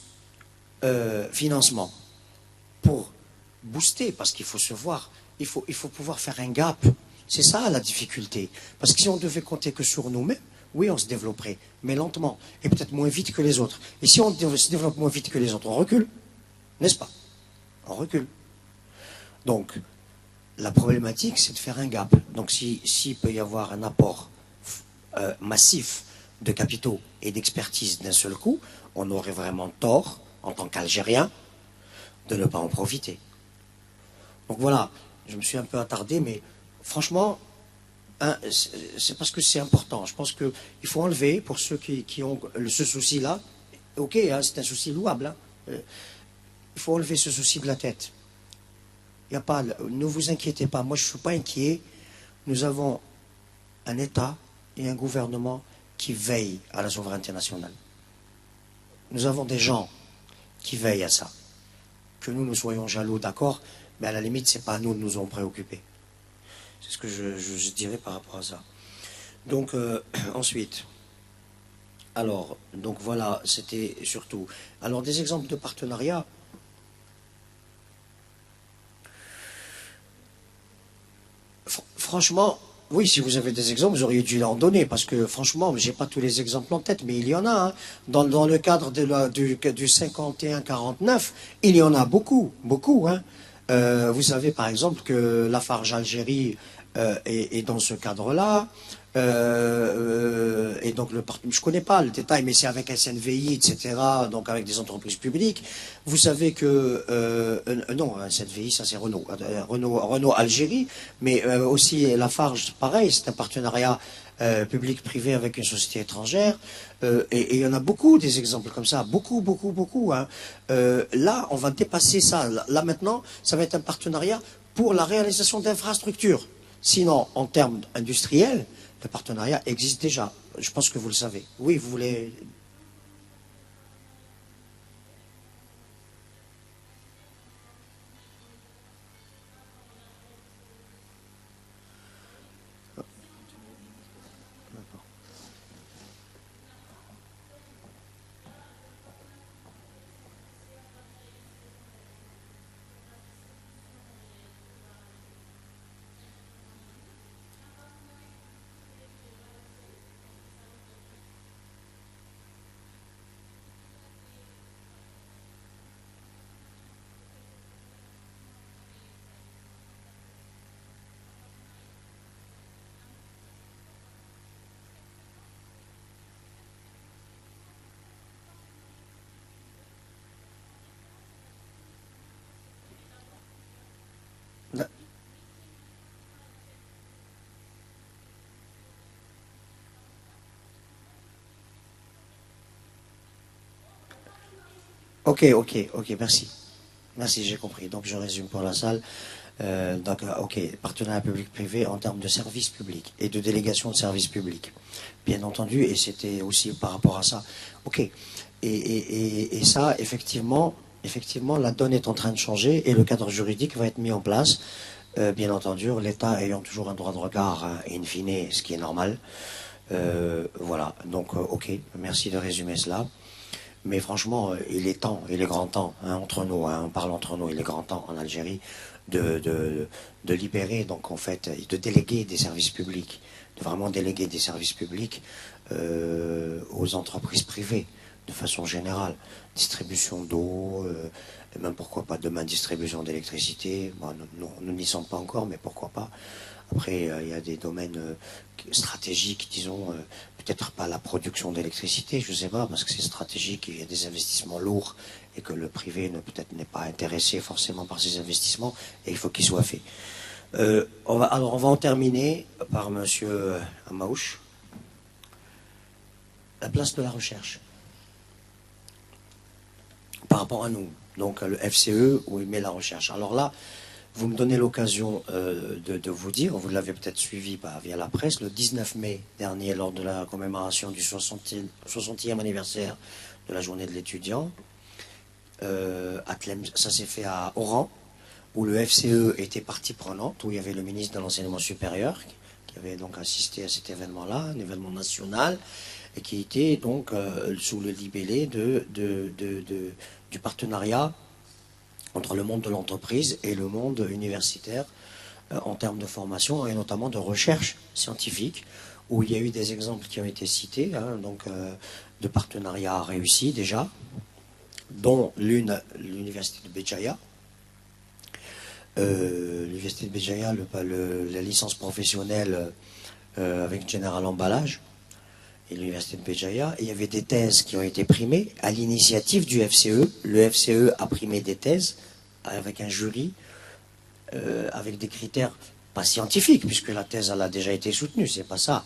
financement, pour booster, parce qu'il faut se voir, il faut pouvoir faire un gap. C'est ça la difficulté. Parce que si on devait compter que sur nous-mêmes, oui, on se développerait, mais lentement, et peut-être moins vite que les autres. Et si on se développe moins vite que les autres, on recule, n'est-ce pas? On recule. Donc, la problématique, c'est de faire un gap. Donc, s'il peut y avoir un apport massif de capitaux et d'expertise d'un seul coup, on aurait vraiment tort, en tant qu'Algérien, de ne pas en profiter. Donc voilà, je me suis un peu attardé, mais franchement, c'est parce que c'est important. Je pense qu'il faut enlever, pour ceux qui ont ce souci-là, ok, hein, c'est un souci louable, hein, il faut enlever ce souci de la tête. Il y a pas, ne vous inquiétez pas, moi je ne suis pas inquiet. Nous avons un État et un gouvernement qui veillent à la souveraineté nationale. Nous avons des gens qui veillent à ça. Que nous soyons jaloux, d'accord, mais à la limite, ce n'est pas à nous de nous en préoccuper. C'est ce que que je dirais par rapport à ça. Donc, ensuite, alors, donc voilà, c'était surtout. Alors, des exemples de partenariat. Franchement, oui, si vous avez des exemples, vous auriez dû en donner, parce que franchement, j'ai pas tous les exemples en tête, mais il y en a. Hein. Dans le cadre du 51-49, il y en a beaucoup, beaucoup. Hein. Vous savez par exemple que Lafarge Algérie est dans ce cadre-là. Et donc je connais pas le détail, mais c'est avec SNVI, etc. Donc avec des entreprises publiques. Vous savez que non, SNVI, ça c'est Renault, Renault Algérie, mais aussi Lafarge, pareil, c'est un partenariat public-privé avec une société étrangère. Et il y en a beaucoup des exemples comme ça, beaucoup, beaucoup, beaucoup. Hein. Là, on va dépasser ça. Là maintenant, ça va être un partenariat pour la réalisation d'infrastructures. Sinon, en termes industriels, le partenariat existe déjà. Je pense que vous le savez. Oui, vous voulez... Ok, merci. Merci, j'ai compris. Donc je résume pour la salle. Donc, ok, partenariat public-privé en termes de services publics et de délégation de services publics. Bien entendu, et c'était aussi par rapport à ça. Ok. Et ça, effectivement, la donne est en train de changer et le cadre juridique va être mis en place. Bien entendu, l'État ayant toujours un droit de regard, hein, in fine, ce qui est normal. Voilà. Donc, ok, merci de résumer cela. Mais franchement, il est temps, il est grand temps, hein, entre nous, hein, on parle entre nous, il est grand temps en Algérie de libérer, donc en fait, de déléguer des services publics, de vraiment déléguer des services publics aux entreprises privées, de façon générale. Distribution d'eau, et même pourquoi pas demain distribution d'électricité. Bon, nous n'y sommes pas encore, mais pourquoi pas. Après, il y a des domaines stratégiques, disons, peut-être pas la production d'électricité, je ne sais pas, parce que c'est stratégique, il y a des investissements lourds et que le privé peut-être n'est pas intéressé forcément par ces investissements et il faut qu'ils soient faits. On va en terminer par Monsieur Amaouche. La place de la recherche. Par rapport à nous, donc le FCE où il met la recherche. Alors là, vous me donnez l'occasion de vous dire, vous l'avez peut-être suivi via la presse, le 19 mai dernier, lors de la commémoration du 60e anniversaire de la journée de l'étudiant, ça s'est fait à Oran, où le FCE était partie prenante, où il y avait le ministre de l'Enseignement supérieur, qui avait donc assisté à cet événement-là, un événement national, et qui était donc sous le libellé du partenariat entre le monde de l'entreprise et le monde universitaire en termes de formation et notamment de recherche scientifique, où il y a eu des exemples qui ont été cités, hein, donc de partenariats réussis déjà, dont l'université de Béjaïa. L'université de Béjaïa, la licence professionnelle avec General Emballage, et l'université de Béjaïa, il y avait des thèses qui ont été primées à l'initiative du FCE. Le FCE a primé des thèses avec un jury, avec des critères pas scientifiques, puisque la thèse elle a déjà été soutenue, c'est pas ça,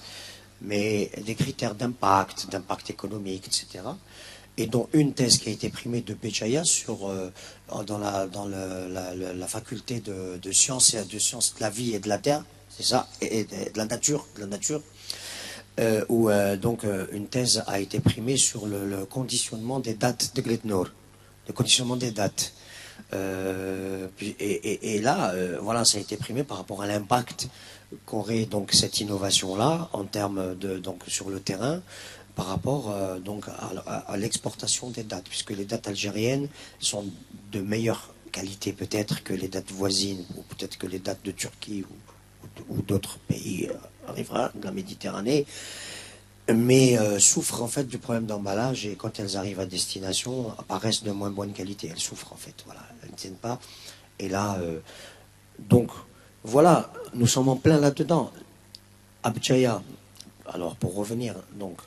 mais des critères d'impact économique, etc. Et dont une thèse qui a été primée de Béjaïa dans la faculté de sciences et de sciences de la vie et de la terre, c'est ça, et de la nature, où donc une thèse a été primée sur le conditionnement des dates de Gletnor, le conditionnement des dates. Et là, voilà, ça a été primé par rapport à l'impact qu'aurait donc cette innovation-là en termes de donc sur le terrain par rapport donc à l'exportation des dates, puisque les dates algériennes sont de meilleure qualité peut-être que les dates voisines, ou peut-être que les dates de Turquie ou d'autres pays riverains de la Méditerranée, mais souffrent en fait du problème d'emballage, et quand elles arrivent à destination, apparaissent de moins bonne qualité. Elles souffrent en fait, voilà, elles ne tiennent pas. Et là, donc, voilà, nous sommes en plein là-dedans. À Béjaïa, alors pour revenir, donc,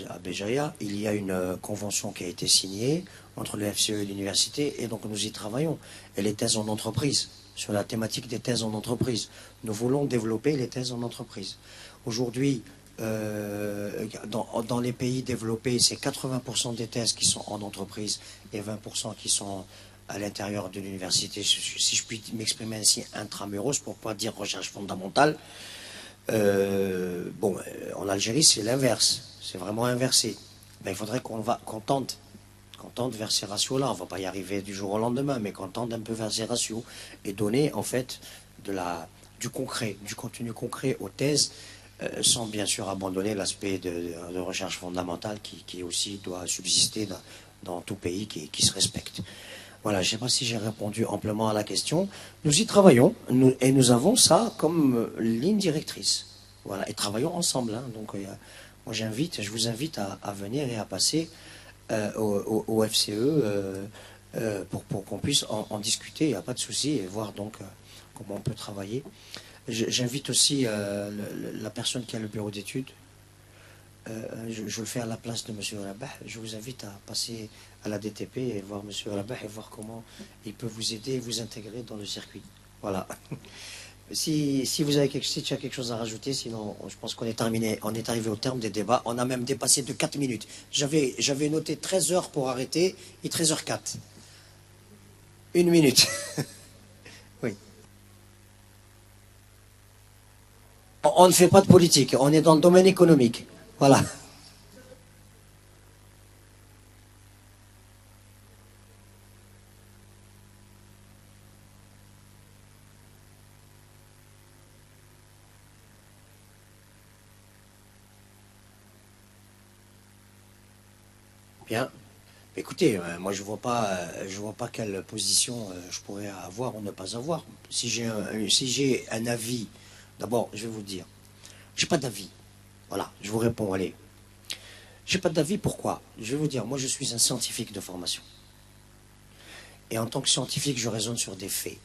à Béjaïa, il y a une convention qui a été signée entre le FCE et l'université, et donc nous y travaillons. Et les thèses en entreprise, sur la thématique des thèses en entreprise. Nous voulons développer les thèses en entreprise. Aujourd'hui, dans les pays développés, c'est 80% des thèses qui sont en entreprise et 20% qui sont à l'intérieur de l'université, si je puis m'exprimer ainsi, intramuros, pour ne pas dire recherche fondamentale. Bon, en Algérie, c'est l'inverse. C'est vraiment inversé. Ben, il faudrait qu'on tente vers ces ratios-là. On ne va pas y arriver du jour au lendemain, mais qu'on tente un peu vers ces ratios et donner, en fait, du concret, du contenu concret aux thèses, sans bien sûr abandonner l'aspect de recherche fondamentale qui aussi doit subsister dans tout pays qui se respecte. Voilà, je ne sais pas si j'ai répondu amplement à la question. Nous y travaillons, et nous avons ça comme ligne directrice. Voilà, et travaillons ensemble. Hein. Donc, moi, je vous invite à venir et à passer au FCE pour qu'on puisse en discuter, il n'y a pas de souci, et voir donc comment on peut travailler. J'invite aussi la personne qui a le bureau d'études. Je le fais à la place de M. Rabah. Je vous invite à passer à la DTP et voir M. Rabah et voir comment il peut vous aider et vous intégrer dans le circuit. Voilà. Si tu as quelque chose à rajouter, sinon je pense qu'on est terminé. On est arrivé au terme des débats. On a même dépassé de 4 minutes. J'avais noté 13 heures pour arrêter et 13h04. 1 minute. Oui. On ne fait pas de politique. On est dans le domaine économique. Voilà. Bien. Écoutez, moi je vois pas quelle position je pourrais avoir ou ne pas avoir. Si j'ai un avis, d'abord, je vais vous dire, j'ai pas d'avis. Voilà, je vous réponds, allez. J'ai pas d'avis, pourquoi? Je vais vous dire, moi je suis un scientifique de formation. Et en tant que scientifique, je raisonne sur des faits.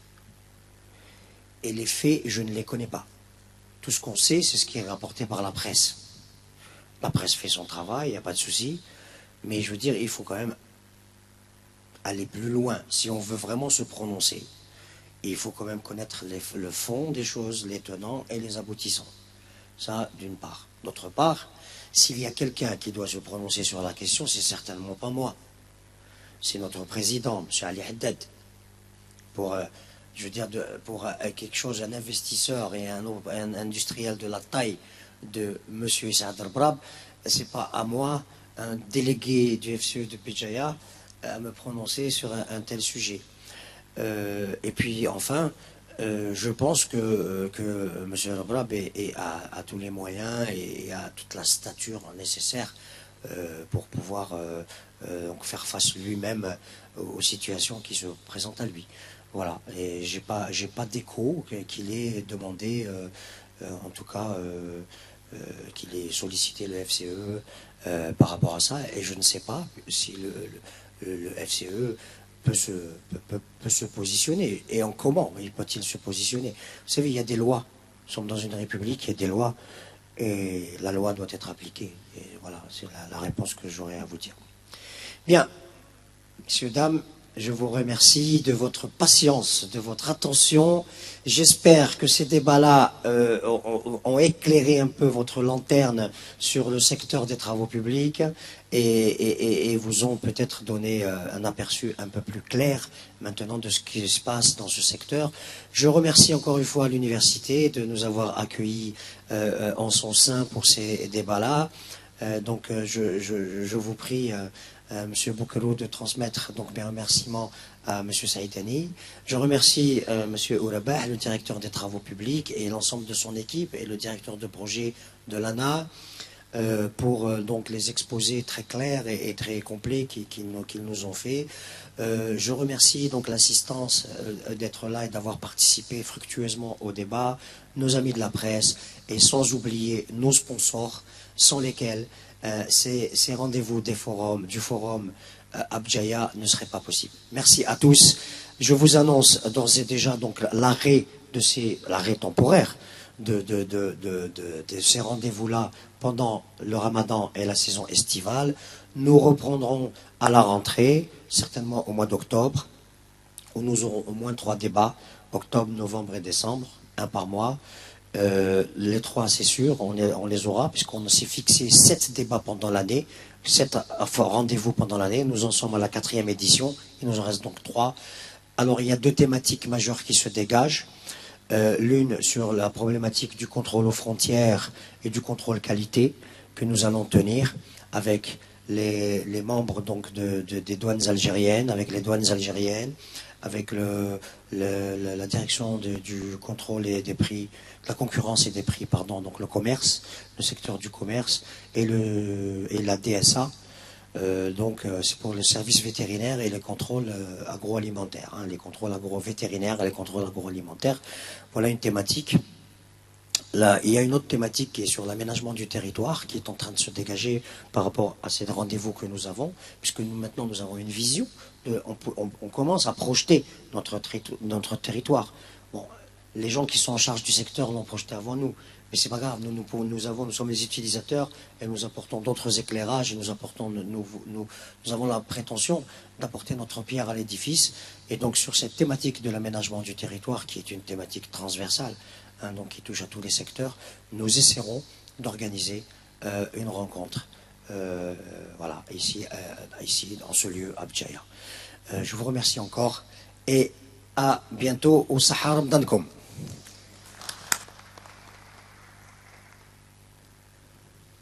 Et les faits, je ne les connais pas. Tout ce qu'on sait, c'est ce qui est rapporté par la presse. La presse fait son travail, il n'y a pas de souci. Mais je veux dire, il faut quand même aller plus loin. Si on veut vraiment se prononcer, il faut quand même connaître le fond des choses, les tenants et les aboutissants. Ça, d'une part. D'autre part, s'il y a quelqu'un qui doit se prononcer sur la question, c'est certainement pas moi. C'est notre président, M. Ali Haddad. Pour quelque chose, un investisseur et un industriel de la taille de M. Saad Brab, c'est pas à moi, un délégué du FCE de Béjaïa, à me prononcer sur un tel sujet. Et puis enfin, je pense que M. Brab a tous les moyens et a toute la stature nécessaire pour pouvoir donc faire face lui-même aux situations qui se présentent à lui. Voilà. Et j'ai pas d'écho qu'il ait demandé, en tout cas, qu'il ait sollicité le FCE par rapport à ça. Et je ne sais pas si le FCE peut se positionner. Et en comment peut-il se positionner? Vous savez, il y a des lois. Nous sommes dans une république, il y a des lois. Et la loi doit être appliquée. Et voilà, c'est la réponse que j'aurais à vous dire. Bien, messieurs, dames, je vous remercie de votre patience, de votre attention. J'espère que ces débats-là ont éclairé un peu votre lanterne sur le secteur des travaux publics et vous ont peut-être donné un aperçu un peu plus clair maintenant de ce qui se passe dans ce secteur. Je remercie encore une fois l'université de nous avoir accueillis en son sein pour ces débats-là. Donc je vous prie Monsieur Boukelou de transmettre donc mes remerciements à Monsieur Saïdani. Je remercie Monsieur Ourabah, le directeur des travaux publics et l'ensemble de son équipe et le directeur de projet de l'ANA pour donc les exposés très clairs et très complets qu'ils nous ont fait. Je remercie donc l'assistance d'être là et d'avoir participé fructueusement au débat, nos amis de la presse et sans oublier nos sponsors sans lesquels ces rendez-vous du forum Abjaya ne seraient pas possibles. Merci à tous. Je vous annonce d'ores et déjà donc l'arrêt temporaire de ces rendez-vous-là pendant le Ramadan et la saison estivale. Nous reprendrons à la rentrée, certainement au mois d'octobre, où nous aurons au moins 3 débats, octobre, novembre et décembre, un par mois. Les 3, c'est sûr, on les aura, puisqu'on s'est fixé 7 débats pendant l'année, 7 rendez-vous pendant l'année. Nous en sommes à la 4e édition, il nous en reste donc 3. Alors, il y a 2 thématiques majeures qui se dégagent. L'une sur la problématique du contrôle aux frontières et du contrôle qualité que nous allons tenir avec les membres donc des douanes algériennes, avec les douanes algériennes, avec la direction du contrôle et des prix, de la concurrence et des prix, pardon, donc le commerce, le secteur du commerce et la DSA. Donc c'est pour le service vétérinaire et les contrôles agroalimentaires, les contrôles agro-vétérinaires et les contrôles agroalimentaires. Voilà une thématique. Là, il y a une autre thématique qui est sur l'aménagement du territoire, qui est en train de se dégager par rapport à ces rendez-vous que nous avons, puisque maintenant nous avons une vision, on commence à projeter notre territoire. Bon, les gens qui sont en charge du secteur l'ont projeté avant nous, mais c'est pas grave, nous sommes les utilisateurs et nous apportons d'autres éclairages et nous avons la prétention d'apporter notre pierre à l'édifice. Et donc sur cette thématique de l'aménagement du territoire, qui est une thématique transversale, donc qui touche à tous les secteurs, nous essaierons d'organiser une rencontre voilà, ici dans ce lieu, Abjaya. Je vous remercie encore et à bientôt au Sahara Mdankom.